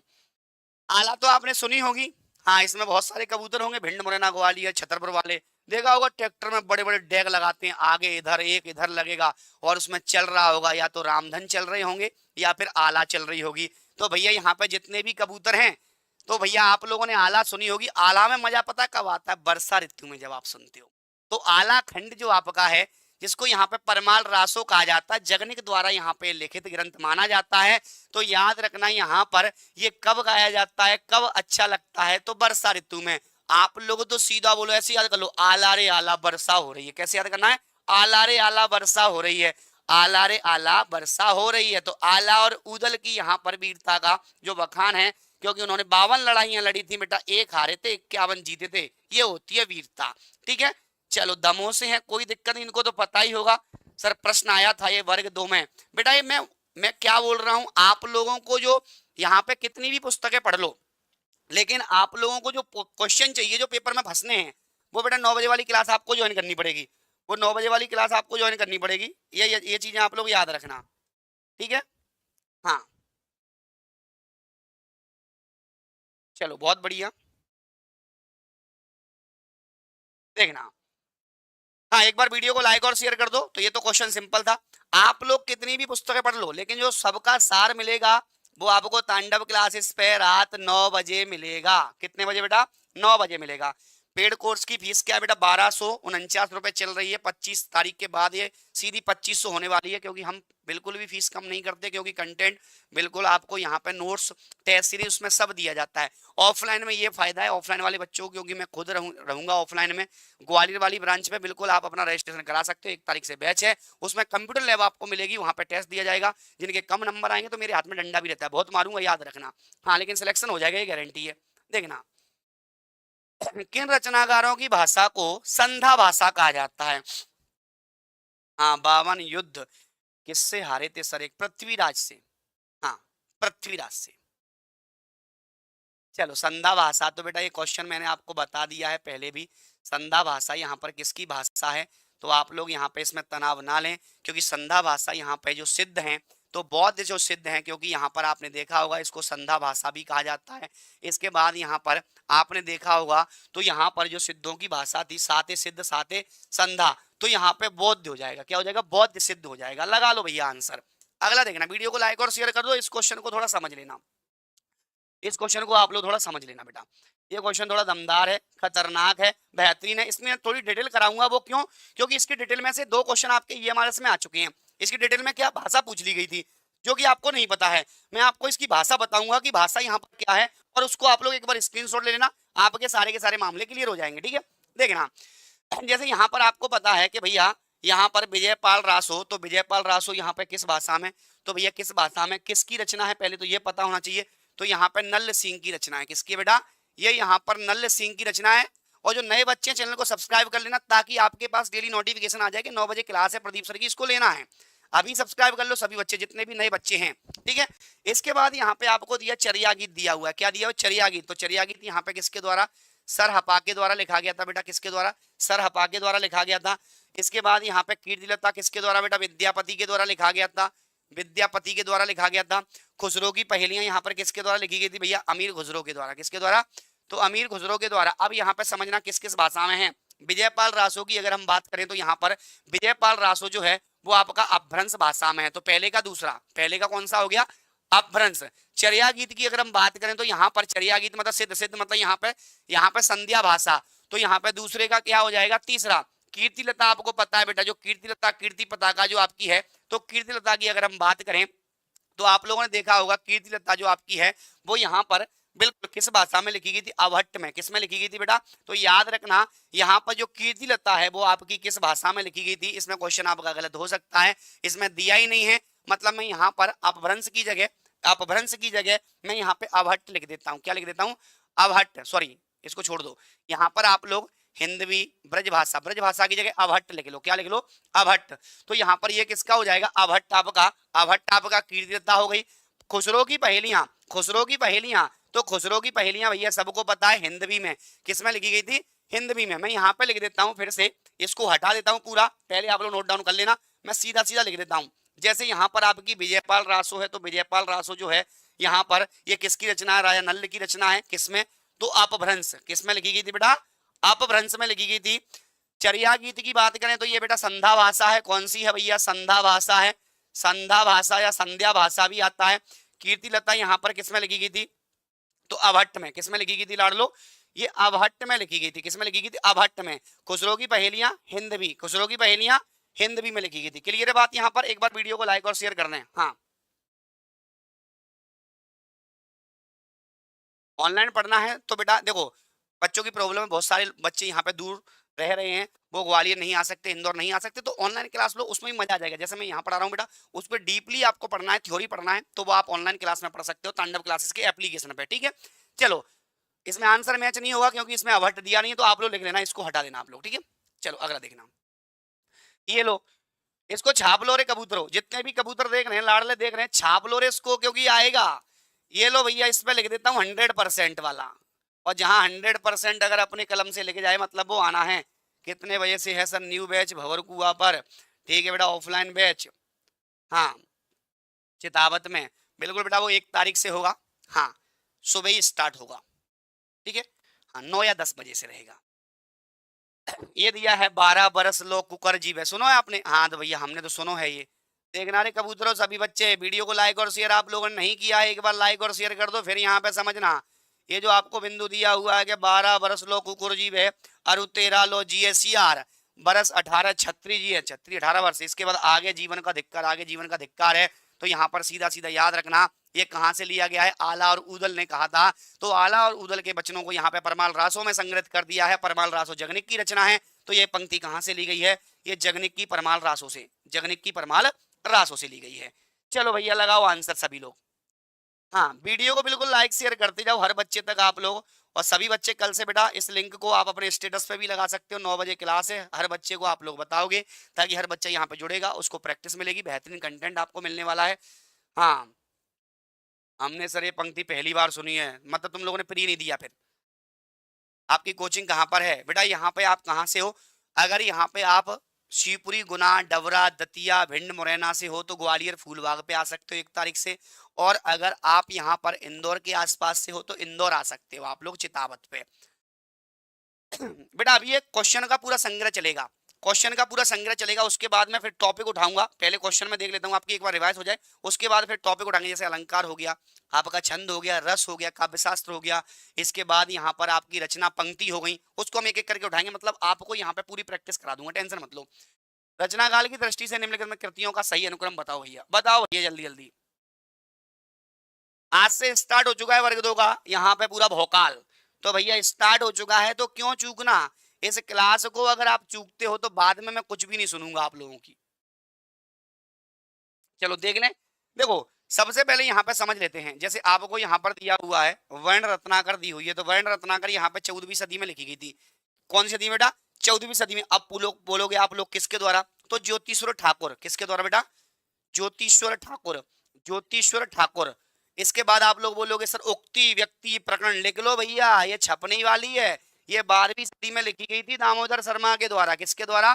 आला तो आपने सुनी होगी, हाँ, इसमें बहुत सारे कबूतर होंगे, भिंड मुरैना ग्वालियर छतरपुर वाले। देखा होगा ट्रैक्टर में बड़े बड़े डेग लगाते हैं, आगे इधर एक इधर लगेगा, और उसमें चल रहा होगा या तो रामधन चल रहे होंगे या फिर आला चल रही होगी। तो भैया यहाँ पे जितने भी कबूतर हैं, तो भैया आप लोगों ने आला सुनी होगी। आला में मजा पता कब आता है? वर्षा ऋतु में जब आप सुनते हो। तो आला खंड जो आपका है, जिसको यहाँ पे परमाल रासो कहा जाता है, जगनिक द्वारा यहाँ पे लिखित ग्रंथ माना जाता है। तो याद रखना यहाँ पर ये कब गाया जाता है, कब अच्छा लगता है? तो वर्षा ऋतु में। आप लोग तो सीधा बोलो, ऐसे याद कर लो, आला रे आला वर्षा हो रही है। कैसे याद करना है? आला रे आला वर्षा हो रही है, आला रे आला वर्षा हो रही है। तो आला और उदल की यहाँ पर वीरता का जो बखान है, क्योंकि उन्होंने 52 लड़ाइयां लड़ी थी बेटा, 1 हारे थे 51 जीते थे, ये होती है वीरता। ठीक है, चलो दमों से है, कोई दिक्कत नहीं, इनको तो पता ही होगा। सर प्रश्न आया था ये वर्ग 2 में बेटा। ये मैं क्या बोल रहा हूं, आप लोगों को जो यहाँ पे कितनी भी पुस्तकें पढ़ लो, लेकिन आप लोगों को जो क्वेश्चन चाहिए जो पेपर में फंसने हैं, वो बेटा 9 बजे वाली क्लास आपको ज्वाइन करनी पड़ेगी। वो 9 बजे वाली क्लास आपको ज्वाइन करनी पड़ेगी। ये चीजें आप लोग याद रखना, ठीक है। हाँ, चलो बहुत बढ़िया, देखना। हाँ, एक बार वीडियो को लाइक और शेयर कर दो। तो ये तो क्वेश्चन सिंपल था। आप लोग कितनी भी पुस्तकें पढ़ लो, लेकिन जो सबका सार मिलेगा वो आपको तांडव क्लासेस पे रात 9 बजे मिलेगा। कितने बजे बेटा? 9 बजे मिलेगा। पेड कोर्स की फीस क्या है बेटा? 1249 रुपए चल रही है। 25 तारीख के बाद ये सीधी 2500 होने वाली है, क्योंकि हम बिल्कुल भी फीस कम नहीं करते, क्योंकि कंटेंट बिल्कुल आपको यहाँ पे नोट्स टेस्ट सीरीज उसमें सब दिया जाता है। ऑफलाइन में ये फायदा है ऑफलाइन वाले बच्चों को, क्योंकि मैं खुद रहूंगा ऑफलाइन में ग्वालियर वाली ब्रांच में। बिल्कुल आप अपना रजिस्ट्रेशन करा सकते हो। 1 तारीख से बैच है, उसमें कंप्यूटर लैब आपको मिलेगी, वहां पे टेस्ट दिया जाएगा। जिनके कम नंबर आएंगे तो मेरे हाथ में डंडा भी रहता है, बहुत मारूंगा, याद रखना। हाँ, लेकिन सिलेक्शन हो जाएगा, ये गारंटी है। देखना, किन रचनाकारों की भाषा को संधा भाषा कहा जाता है? हाँ, 52 युद्ध किससे हारे थे सर? एक पृथ्वीराज से। हाँ, पृथ्वीराज से। चलो, संधा भाषा तो बेटा ये क्वेश्चन मैंने आपको बता दिया है पहले भी। संधा भाषा यहाँ पर किसकी भाषा है? तो आप लोग यहाँ पे इसमें तनाव ना लें, क्योंकि संधा भाषा यहाँ पे जो सिद्ध हैं, तो बौद्ध जो सिद्ध हैं, क्योंकि यहाँ पर आपने देखा होगा इसको संधा भाषा भी कहा जाता है। इसके बाद यहाँ पर आपने देखा होगा, तो यहाँ पर जो सिद्धों की भाषा थी, साते सिद्ध साते संधा, तो यहाँ पे बौद्ध हो जाएगा। क्या हो जाएगा? बौद्ध सिद्ध हो जाएगा। लगा लो भैया आंसर। अगला देखना, वीडियो को लाइक और शेयर कर दो। इस क्वेश्चन को थोड़ा समझ लेना, इस क्वेश्चन को आप लोग थोड़ा समझ लेना बेटा। ये क्वेश्चन थोड़ा दमदार है, खतरनाक है, बेहतरीन है। इसमें थोड़ी डिटेल कराऊंगा। वो क्यों? क्योंकि इसकी डिटेल में से 2 क्वेश्चन आपके ईएमआरएस में आ चुके हैं। इसकी डिटेल में क्या भाषा पूछ ली गई थी, जो कि आपको नहीं पता है। मैं आपको इसकी भाषा बताऊंगा कि भाषा यहाँ पर क्या है, और उसको आप लोग एक बार स्क्रीनशॉट ले लेना, आपके सारे के सारे मामले क्लियर हो जाएंगे। ठीक है, देखना। जैसे यहाँ पर आपको पता है कि भैया यहाँ पर विजयपाल रासो, तो विजयपाल रासो यहाँ पे किस भाषा में? तो भैया किस भाषा में, किसकी रचना है, पहले तो ये पता होना चाहिए। तो यहाँ पे नल्ल सिंह की रचना है। किसकी बेटा? ये यहाँ पर नल्ल सिंह की रचना है। और जो नए बच्चे चैनल को सब्सक्राइब कर लेना, ताकि आपके पास डेली नोटिफिकेशन आ जाए कि 9 बजे क्लास है प्रदीप सर की, इसको लेना है। अभी सब्सक्राइब कर लो सभी बच्चे, जितने भी नए बच्चे हैं। ठीक है, इसके बाद यहाँ पे आपको दिया चर्या गीत दिया हुआ है। क्या दिया हुआ? चर्या गीत। तो चर्या गीत यहाँ पे किसके द्वारा? सर हपा के द्वारा लिखा गया था बेटा। किसके द्वारा? सर हपा के द्वारा लिखा गया था। इसके बाद यहाँ पे कीर्तिलता किसके द्वारा बेटा? विद्यापति के द्वारा लिखा गया था। विद्यापति के द्वारा लिखा गया था। खुसरो की पहेलियां यहाँ पर किसके द्वारा लिखी गई थी भैया? अमीर खुसरो के द्वारा। किसके द्वारा? तो अमीर खुसरो के द्वारा। अब यहाँ पे समझना किस किस भाषा में है। विजयपाल रासो की अगर हम बात करें, तो यहाँ पर विजयपाल रासो जो है वो आपका अपभ्रंश भाषा में है। तो पहले का दूसरा, पहले का कौन सा हो गया? अपभ्रंश। चर्या गीत की अगर हम बात करें, तो यहाँ पर चर्या गीत मतलब सिद्ध, सिद्ध मतलब यहाँ पे संध्या भाषा। तो यहाँ पे दूसरे का क्या हो जाएगा? तीसरा। कीर्तिलता आपको पता है बेटा, जो कीर्तिलता कीर्ति पताका जो आपकी है, तो कीर्तिलता की अगर हम बात करें, तो आप लोगों ने देखा होगा कीर्तिलता जो आपकी है वो यहाँ पर बिल्कुल किस भाषा में लिखी गई थी? अवहट्ट में। किस में लिखी गई थी बेटा? तो याद रखना, यहाँ पर जो कीर्तिलता है वो आपकी किस भाषा में लिखी गई थी। इसमें क्वेश्चन आपका गलत हो सकता है, इसमें दिया ही नहीं है। मतलब मैं यहाँ पर अपभ्रंश की जगह मैं यहाँ पे अवहट्ट लिख देता हूँ। क्या लिख देता हूँ? अवहट्ट। सॉरी, इसको छोड़ दो। यहाँ पर आप लोग हिंदवी ब्रज भाषा की जगह अवहट्ट लिख लो। क्या लिख लो? अवहट्ट। तो यहाँ पर ये किसका हो जाएगा? अवहट्ट आपका कीर्तिलता हो गई। खुसरो की पहेलियां, तो खुसरो की पहेलियां भैया सबको पता है हिंदवी में। किस में लिखी गई थी? हिंदवी में। मैं यहाँ पे लिख देता हूँ, फिर से इसको हटा देता हूँ पूरा, पहले आप लोग नोट डाउन कर लेना। मैं सीधा सीधा लिख देता हूँ, जैसे यहाँ पर आपकी विजयपाल रासो है, तो विजयपाल रासो जो है यहाँ पर ये किसकी रचना है? राजा नल की रचना है। किसमें? तो अपभ्रंश। किसमें लिखी गई थी बेटा? अपभ्रंश में लिखी गई थी। चर्या गीत की बात करें तो ये बेटा संध्या भाषा है। कौन सी है भैया? संध्या भाषा है। संध्या भाषा या संध्या भाषा भी आता है। कीर्ति लता यहाँ पर किसमें लिखी गई थी? तो अभट्ट में। किसमें लिखी गई थी लाडलो? ये अभट्ट में लिखी गई थी। किसमें लिखी गई थी? अभट्ट में। खुसरो की पहेलियां हिंदवी, खुसरो की पहेलियां हिंदवी में लिखी गई थी। क्लियर है बात? यहाँ पर एक बार वीडियो को लाइक और शेयर करना है। हाँ, ऑनलाइन पढ़ना है तो बेटा देखो, बच्चों की प्रॉब्लम है, बहुत सारे बच्चे यहाँ पे दूर रह रहे हैं, वो ग्वालियर नहीं आ सकते, इंदौर नहीं आ सकते, तो ऑनलाइन क्लास लो, उसमें भी मजा आ जाएगा। जैसे मैं यहाँ पढ़ा रहा हूँ बेटा, उस पर डीपली आपको पढ़ना है, थ्योरी पढ़ना है, तो वो आप ऑनलाइन क्लास में पढ़ सकते हो तांडव क्लासेस के एप्लीकेशन पे। ठीक है, चलो इसमें आंसर मैच नहीं होगा क्योंकि इसमें अभट्ट दिया नहीं है, तो आप लोग लिख लेना, इसको हटा देना आप लोग। ठीक है, चलो अगला देखना। ये लो, इसको छाप लो रे कबूतरों, जितने भी कबूतर देख रहे हैं, लाडले देख रहे हैं, छाप लो रे इसको, क्योंकि आएगा। ये लो भैया, इस पे लिख देता हूँ 100% वाला। और जहां 100% अगर अपने कलम से लेके जाए मतलब वो आना है। कितने बजे से है सर न्यू बैच भंवरकुआ पर? ठीक है बेटा, ऑफलाइन बैच। हाँ, चितावत में। बिल्कुल बेटा, वो 1 तारीख से होगा। हाँ, सुबह ही स्टार्ट होगा। ठीक है, हाँ 9 या 10 बजे से रहेगा। ये दिया है 12 बरस लो कुकर जी है, सुनो है आपने? हाँ तो भैया हमने तो सुनो है ये। देखना रे कबूतरों सभी बच्चे, वीडियो को लाइक और शेयर आप लोगों ने नहीं किया है, एक बार लाइक और शेयर कर दो, फिर यहाँ पे समझना। ये जो आपको बिंदु दिया हुआ है कि 12 बरस लो कुकुर जी है, अरु 13 लो GSCR, बरस 18 छत्री जी है, छत्री 18 वर्ष। इसके बाद आगे जीवन का धिक्कार, आगे जीवन का धिक्कार है। तो यहाँ पर सीधा सीधा याद रखना, ये कहाँ से लिया गया है? आला और उदल ने कहा था। तो आला और उदल के वचनों को यहाँ पे परमाल रासों में संग्रहित कर दिया है। परमाल रासो जगनिक की रचना है। तो ये पंक्ति कहाँ से ली गई है? ये जगनिक की परमाल रासों से, जगनिक की परमाल रासों से ली गई है। चलो भैया लगाओ आंसर सभी लोग। हाँ, वीडियो को बिल्कुल लाइक शेयर करते जाओ हर बच्चे तक आप लोग। और सभी बच्चे कल से बेटा इस लिंक को आप अपने स्टेटस पे भी लगा सकते हो। 9 बजे क्लास है, हर बच्चे को आप लोग बताओगे ताकि हर बच्चा यहाँ पे जुड़ेगा, उसको प्रैक्टिस मिलेगी, बेहतरीन कंटेंट आपको मिलने वाला है। हाँ, हमने सर ये पंक्ति पहली बार सुनी है, मतलब तुम लोगों ने प्री नहीं दिया फिर। आपकी कोचिंग कहाँ पर है बेटा? यहाँ पे आप कहाँ से हो? अगर यहाँ पे आप शिवपुरी, गुना, डबरा, दतिया, भिंड, मुरैना से हो तो ग्वालियर फूलबाग पे आ सकते हो 1 तारीख से। और अगर आप यहाँ पर इंदौर के आसपास से हो तो इंदौर आ सकते हो आप लोग चितावत पे। बेटा अभी ये क्वेश्चन का पूरा संग्रह चलेगा, क्वेश्चन का पूरा संग्रह चलेगा, उसके बाद में फिर टॉपिक उठाऊंगा। पहले क्वेश्चन में देख लेता हूँ आपकी, एक बार रिवाइज हो जाए, उसके बाद फिर टॉपिक उठाएंगे। जैसे अलंकार हो गया, आपका छंद हो गया, रस हो गया, काव्य शास्त्र हो गया, इसके बाद यहाँ पर आपकी रचना पंक्ति हो गई, उसको हम एक एक करके उठाएंगे। मतलब आपको यहाँ पे पूरी प्रैक्टिस करा दूंगा, टेंशन मत लो। रचना काल की दृष्टि से निम्नलिखित में कृतियों का सही अनुक्रम बताओ भैया, बताओ भैया जल्दी जल्दी। आज से स्टार्ट हो चुका है वर्ग 2 का यहाँ पे पूरा भौकाल। तो भैया स्टार्ट हो चुका है, तो क्यों चूकना? इस क्लास को अगर आप चूकते हो तो बाद में मैं कुछ भी नहीं सुनूंगा आप लोगों की। चलो देख लें। देखो, सबसे पहले यहाँ पे समझ लेते हैं। जैसे आपको यहाँ पर दिया हुआ है वर्ण रत्नाकर दी हुई है, तो वर्ण रत्नाकर यहाँ पे 14वीं सदी में लिखी गई थी। कौन सी सदी में बेटा? 14वीं सदी में। अब लोग बोलोगे आप लोग किसके द्वारा? तो ज्योतिश्वर ठाकुर। किसके द्वारा बेटा? ज्योतिश्वर ठाकुर, ज्योतिश्वर ठाकुर। इसके बाद आप लोग बोलोगे सर उक्ति व्यक्ति प्रकरण लिख लो भैया, ये छपने ही वाली है। ये 12वीं सदी में लिखी गई थी दामोदर शर्मा के द्वारा। किसके द्वारा?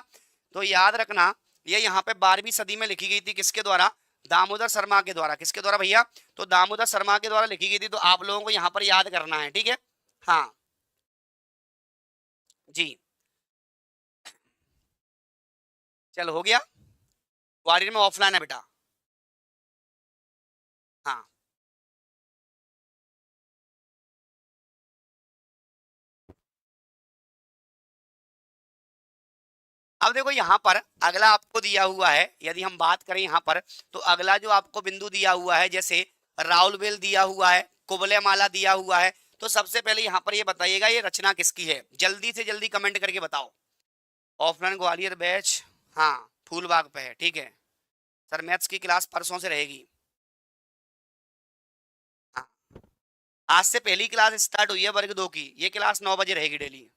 तो याद रखना, ये यहाँ पे 12वीं सदी में लिखी गई थी। किसके द्वारा? दामोदर शर्मा के द्वारा। किसके द्वारा भैया? तो दामोदर शर्मा के द्वारा लिखी गई थी। तो आप लोगों को यहाँ पर याद करना है, ठीक है? हाँ जी, चल हो गया। ग्वालियर में ऑफलाइन है बेटा। हाँ, अब देखो यहाँ पर अगला आपको दिया हुआ है, यदि हम बात करें यहाँ पर, तो अगला जो आपको बिंदु दिया हुआ है, जैसे राउलवेल दिया हुआ है, कुबले माला दिया हुआ है, तो सबसे पहले यहाँ पर ये बताइएगा ये रचना किसकी है? जल्दी से जल्दी कमेंट करके बताओ। ऑफलाइन ग्वालियर बैच, हाँ फूलबाग पे है, ठीक है सर। मैथ्स की क्लास परसों से रहेगी। हाँ, आज से पहली क्लास स्टार्ट हुई है वर्ग 2 की, ये क्लास 9 बजे रहेगी डेली।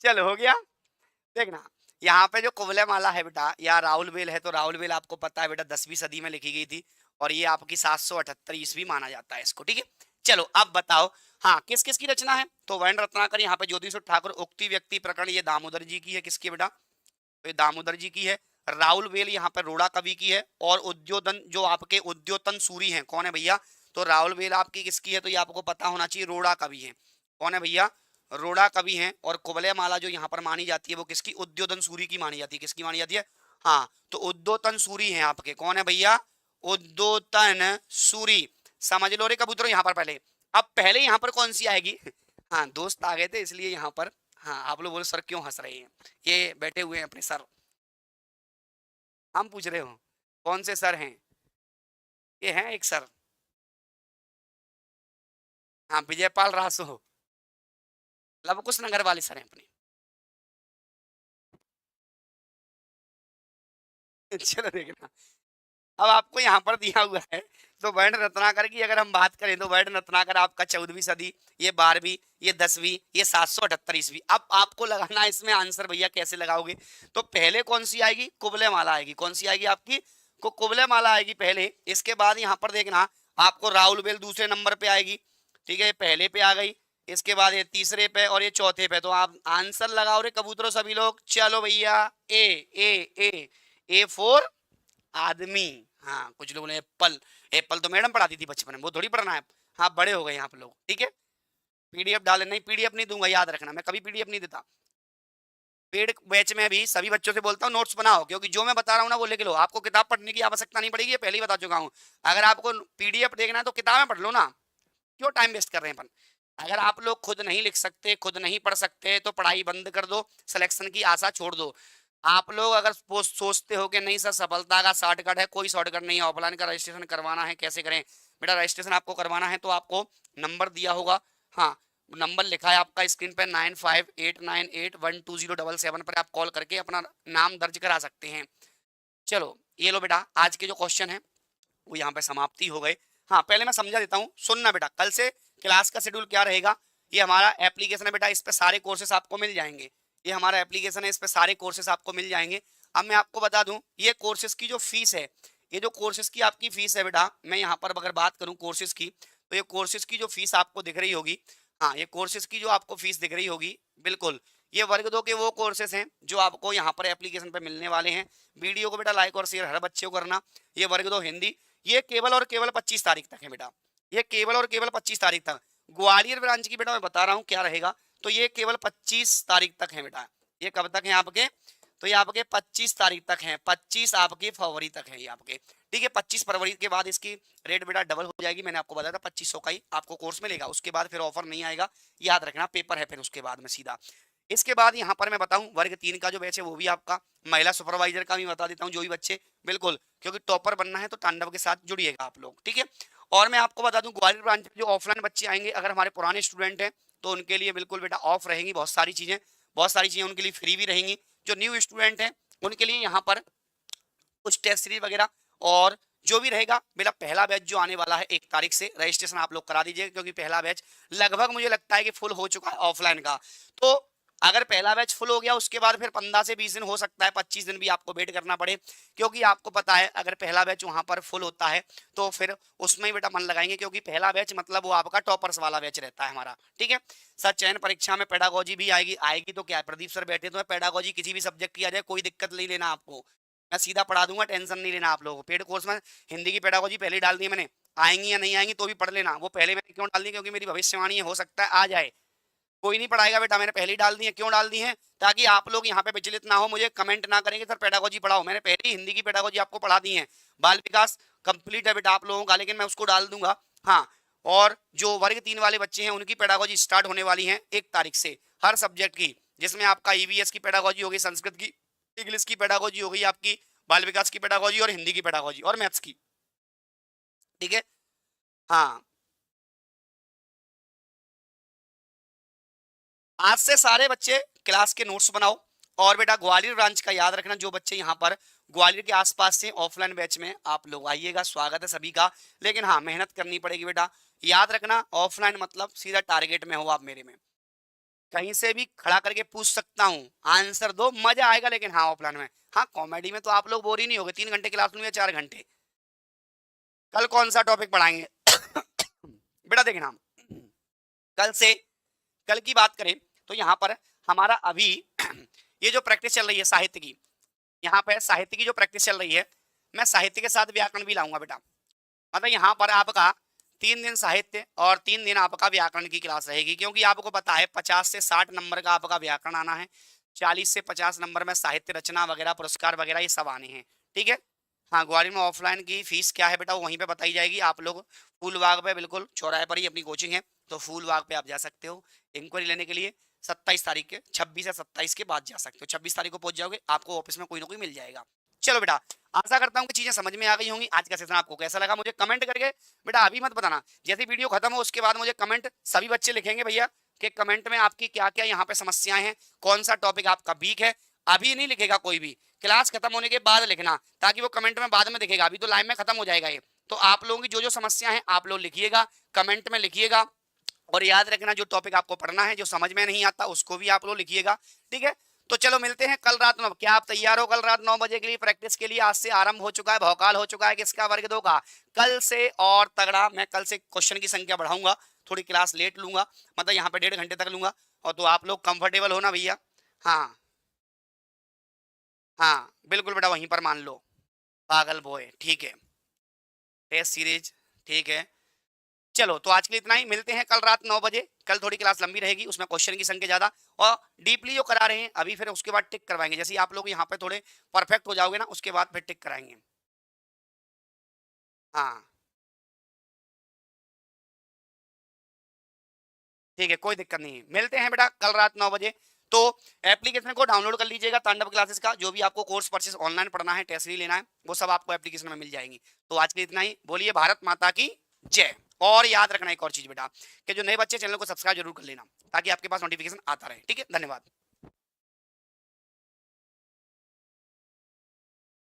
चलो हो गया। देखना यहाँ पे जो कुवलय माला है बेटा या राउल बेल है, तो राउल बेल आपको पता है बेटा 10वीं सदी में लिखी गई थी और ये आपकी 778 ईस्वी माना जाता है इसको, ठीक है। चलो अब बताओ, हाँ किस किस की रचना है, तो वर्ण रत्नाकर यहाँ पे ज्योतिष ठाकुर, उक्ति व्यक्ति प्रकरण ये दामोदर जी की है, किसकी बेटा, तो ये दामोदर जी की है। राउल वेल यहाँ पे रोड़ा कवि की है, और उद्योतन जो आपके उद्योतन सूरी हैं कौन है भैया, तो राउल वेल आपकी किसकी है, तो ये आपको पता होना चाहिए, रोड़ा कवि है। कौन है भैया, रोड़ा कवि हैं। और कुवलय माला जो यहाँ पर मानी जाती है वो किसकी, उद्योतन सूरी की मानी जाती है, किसकी मानी जाती है, हाँ तो उद्योतन सूरी हैं आपके, कौन है भैया, उद्योतन सूरी। समझ लो रे कबूतरों यहाँ पर पहले। अब पहले यहाँ पर कौन सी आएगी, हाँ दोस्त आ गए थे इसलिए यहाँ पर, हाँ आप लोग बोलो सर क्यों हंस रहे हैं, ये बैठे हुए हैं अपने सर, हम पूछ रहे हो कौन से सर हैं, ये हैं एक सर, हाँ विजयपाल रासो, लवकुश नगर वाले सर हैं अपने। चलो देखना, अब आपको यहाँ पर दिया हुआ है, तो वर्ण रत्नाकर की अगर हम बात करें तो वर्ण रत्नाकर आपका 14वीं सदी, ये 12वीं, ये 10वीं, ये 778 ईस्वी। अब आपको लगाना है इसमें आंसर भैया, कैसे लगाओगे, तो पहले कौन सी आएगी, कुवलय माला आएगी, कौन सी आएगी आपकी, को कुवलय माला आएगी पहले। इसके बाद यहाँ पर देखना आपको राउल बेल दूसरे नंबर पे आएगी, ठीक है, ये पहले पे आ गई, इसके बाद ये तीसरे पे और ये चौथे पे। तो आप आंसर लगाओ रे कबूतरों सभी लोग, चलो भैया, ए ए ए ए फोर आदमी, हाँ कुछ लोगों ने एप्पल, एप्पल तो मैडम पढ़ाती थी बचपन में, वो थोड़ी पढ़ना है, हाँ बड़े हो गए यहाँ पे लोग, ठीक है। पीडीएफ डाले, नहीं पीडीएफ नहीं दूंगा, याद रखना मैं कभी पीडीएफ नहीं देता। पेड बैच में भी सभी बच्चों से बोलता हूँ नोट्स बनाओ, क्योंकि जो मैं बता रहा हूँ ना वो लिख लो, आपको किताब पढ़ने की आवश्यकता नहीं पड़ेगी, ये पहले ही बता चुका हूँ। अगर आपको पीडीएफ देखना है तो किताबें पढ़ लो ना, क्यों टाइम वेस्ट कर रहे हैं अपन। अगर आप लोग खुद नहीं लिख सकते, खुद नहीं पढ़ सकते, तो पढ़ाई बंद कर दो, सिलेक्शन की आशा छोड़ दो। आप लोग अगर सोचते हो कि नहीं सर सफलता का शॉर्टकट है, कोई शॉर्टकट नहीं है, ऑफलाइन का रजिस्ट्रेशन करवाना है, कैसे करें बेटा, रजिस्ट्रेशन आपको करवाना है तो आपको नंबर दिया होगा, हाँ नंबर लिखा है आपका स्क्रीन पे 9589812077 पर आप कॉल करके अपना नाम दर्ज करा सकते हैं। चलो ये लो बेटा, आज के जो क्वेश्चन है वो यहाँ पे समाप्ति हो गए। हाँ पहले मैं समझा देता हूँ, सुनना बेटा, कल से क्लास का शेड्यूल क्या रहेगा, ये हमारा एप्लीकेशन है बेटा, इस पे सारे कोर्सेस आपको मिल जाएंगे, ये हमारा एप्लीकेशन है, इस पे सारे कोर्सेस आपको मिल जाएंगे। अब मैं आपको बता दूं, ये कोर्सेज की जो फीस है, ये जो कोर्सेज की आपकी फीस है बेटा, मैं यहाँ पर अगर बात करूँ कोर्सेज की, तो ये कोर्सेज की जो फीस आपको दिख रही होगी, हाँ ये कोर्सेज की जो आपको फीस दिख रही होगी, बिल्कुल ये वर्ग 2 के वो कोर्सेज हैं जो आपको यहाँ पर एप्लीकेशन पे मिलने वाले हैं। वीडियो को बेटा लाइक और शेयर हर बच्चे को करना। ये वर्ग 2 हिंदी, ये केवल और केवल 25 तारीख तक है बेटा, ये केवल और केवल 25 तारीख तक। ग्वालियर ब्रांच की बेटा मैं बता रहा हूँ क्या रहेगा, तो ये केवल 25 तारीख तक है बेटा। ये कब तक है आपके, तो ये आपके 25 तारीख तक है, 25 आपकी फरवरी तक है ये आपके, ठीक है। 25 फरवरी के बाद इसकी रेट बेटा डबल हो जाएगी, मैंने आपको बताया था 2500 का ही आपको कोर्स मिलेगा, उसके बाद फिर ऑफर नहीं आएगा, याद रखना, पेपर है फिर उसके बाद में सीधा। इसके बाद यहाँ पर मैं बताऊं वर्ग 3 का जो बैच है वो भी आपका, महिला सुपरवाइजर का भी बता देता हूँ, जो भी बच्चे बिल्कुल, क्योंकि टॉपर बनना है तो तांडव के साथ जुड़िएगा आप लोग, ठीक है। और मैं आपको बता दूं ग्वालियर ब्रांच में जो ऑफलाइन बच्चे आएंगे, अगर हमारे पुराने स्टूडेंट हैं तो उनके लिए बिल्कुल बेटा ऑफ रहेंगी, बहुत सारी चीजें उनके लिए फ्री भी रहेंगी। जो न्यू स्टूडेंट हैं उनके लिए यहाँ पर कुछ टेस्ट सीरीज वगैरह और जो भी रहेगा, मेरा पहला बैच जो आने वाला है 1 तारीख से, रजिस्ट्रेशन आप लोग करा दीजिए, क्योंकि पहला बैच लगभग मुझे लगता है कि फुल हो चुका है ऑफलाइन का। तो अगर पहला बैच फुल हो गया उसके बाद फिर 15 से 20 दिन हो सकता है, 25 दिन भी आपको वेट करना पड़े, क्योंकि आपको पता है अगर पहला बैच वहां पर फुल होता है तो फिर उसमें ही बेटा मन लगाएंगे, क्योंकि पहला बैच मतलब वो आपका टॉपर्स वाला बैच रहता है हमारा, ठीक है। सर चयन परीक्षा में पेडागोजी भी आएगी, आएगी तो क्या है, प्रदीप सर बैठे तो पेडागोजी किसी भी सब्जेक्ट की आ जाए, कोई दिक्कत नहीं लेना आपको, मैं सीधा पढ़ा दूंगा, टेंशन नहीं लेना आप लोगों को। पेड कोर्स में हिंदी की पेडागोजी पहले डाल दी मैंने, आएंगी या नहीं आएंगी तो भी पढ़ लेना, वो पहले मैंने क्यों डाल दी, क्योंकि मेरी भविष्यवाणी है, हो सकता है आ जाए, कोई नहीं पढ़ाएगा बेटा, मैंने पहले ही डाल दी है। क्यों डाल दी है, ताकि आप लोग यहाँ पे विचलित ना हो, मुझे कमेंट ना करेंगे सर पेडागोजी पढ़ाओ, मैंने पहले ही हिंदी की पेडागोजी आपको पढ़ा दी है, बाल विकास कंप्लीट है बेटा आप लोगों का, लेकिन मैं उसको डाल दूंगा, हाँ। और जो वर्ग 3 वाले बच्चे हैं उनकी पेडागोजी स्टार्ट होने वाली है 1 तारीख से, हर सब्जेक्ट की, जिसमें आपका ईवीएस की पेडागोजी होगी, संस्कृत की, इंग्लिश की पेडागोजी होगी आपकी, बाल विकास की पेडागोजी और हिंदी की पेडागोजी और मैथ्स की, ठीक है। हाँ आज से सारे बच्चे क्लास के नोट्स बनाओ, और बेटा ग्वालियर ब्रांच का याद रखना, जो बच्चे यहाँ पर ग्वालियर के आसपास से ऑफलाइन बैच में आप लोग आइएगा, स्वागत है सभी का, लेकिन हाँ मेहनत करनी पड़ेगी बेटा, याद रखना ऑफलाइन मतलब सीधा टारगेट में हो आप मेरे में, कहीं से भी खड़ा करके पूछ सकता हूँ, आंसर दो, मजा आएगा। लेकिन हाँ ऑफलाइन में, हाँ कॉमेडी में तो आप लोग बोर ही नहीं होगे, 3 घंटे क्लास लूँ या 4 घंटे। कल कौन सा टॉपिक पढ़ाएंगे? बेटा देखना, कल से, कल की बात करें तो यहाँ पर हमारा अभी ये जो प्रैक्टिस चल रही है साहित्य की, यहाँ पे साहित्य की जो प्रैक्टिस चल रही है, मैं साहित्य के साथ व्याकरण भी लाऊंगा बेटा। मतलब यहाँ पर आपका 3 दिन साहित्य और 3 दिन आपका व्याकरण की क्लास रहेगी, क्योंकि आपको पता है 50 से 60 नंबर का आपका व्याकरण आना है, 40 से 50 नंबर में साहित्य रचना वगैरह पुरस्कार वगैरह ये सब आने हैं। ठीक है। हाँ, ग्वालियर में ऑफलाइन की फीस क्या है बेटा, वो वहीं पे बताई जाएगी। आप लोग फूलबाग पे बिल्कुल चौराहे पर ही अपनी कोचिंग है, तो फूलबाग पे आप जा सकते हो इंक्वायरी लेने के लिए। 27 तारीख के, 26 या 27 के बाद जा सकते हो। 26 तारीख को पहुंच जाओगे, आपको ऑफिस में कोई ना कोई मिल जाएगा। चलो बेटा, आशा करता हूँ कि चीजें समझ में आ गई होंगी। आज का सेशन आपको कैसा लगा मुझे कमेंट करके बेटा अभी मत बताना, जैसे वीडियो खत्म हो उसके बाद मुझे कमेंट सभी बच्चे लिखेंगे भैया कि कमेंट में आपकी क्या क्या यहाँ पे समस्याएं हैं, कौन सा टॉपिक आपका वीक है। अभी नहीं लिखेगा कोई भी, क्लास खत्म होने के बाद लिखना, ताकि वो कमेंट में बाद में दिखेगा। अभी तो लाइव में खत्म हो जाएगा ये। तो आप लोगों की जो जो समस्या है आप लोग लिखिएगा, कमेंट में लिखिएगा। और याद रखना, जो टॉपिक आपको पढ़ना है, जो समझ में नहीं आता उसको भी आप लोग लिखिएगा। ठीक है। तो चलो मिलते हैं कल रात 9। क्या आप तैयार हो कल रात 9 बजे के लिए प्रैक्टिस के लिए? आज से आरंभ हो चुका है, भौकाल हो चुका है किसका, वर्ग 2 का। कल से और तगड़ा, मैं कल से क्वेश्चन की संख्या बढ़ाऊंगा, थोड़ी क्लास लेट लूंगा, मतलब यहाँ पे 1.5 घंटे तक लूंगा। और तो आप लोग कंफर्टेबल हो ना भैया? हाँ हाँ बिल्कुल बेटा, वहीं पर मान लो, पागल बॉय। ठीक है, टेस्ट सीरीज। ठीक है, चलो तो आज के लिए इतना ही। मिलते हैं कल रात 9 बजे। कल थोड़ी क्लास लंबी रहेगी, उसमें क्वेश्चन की संख्या ज्यादा और डीपली जो करा रहे हैं अभी, फिर उसके बाद टिक करवाएंगे। जैसे आप लोग यहाँ पे थोड़े परफेक्ट हो जाओगे ना, उसके बाद फिर टिक कराएंगे। हाँ ठीक है, कोई दिक्कत नहीं है। मिलते हैं बेटा कल रात 9 बजे। तो एप्लीकेशन को डाउनलोड कर लीजिएगा, तांडव क्लासेस का। जो भी आपको कोर्स परचेस ऑनलाइन पढ़ना है, टेस्ट लेना है, वो सब आपको एप्लीकेशन में मिल जाएंगी। तो आज के लिए इतना ही। बोलिए भारत माता की जय। और याद रखना एक और चीज बेटा, कि जो नए बच्चे चैनल को सब्सक्राइब जरूर कर लेना, ताकि आपके पास नोटिफिकेशन आता रहे। ठीक है, धन्यवाद।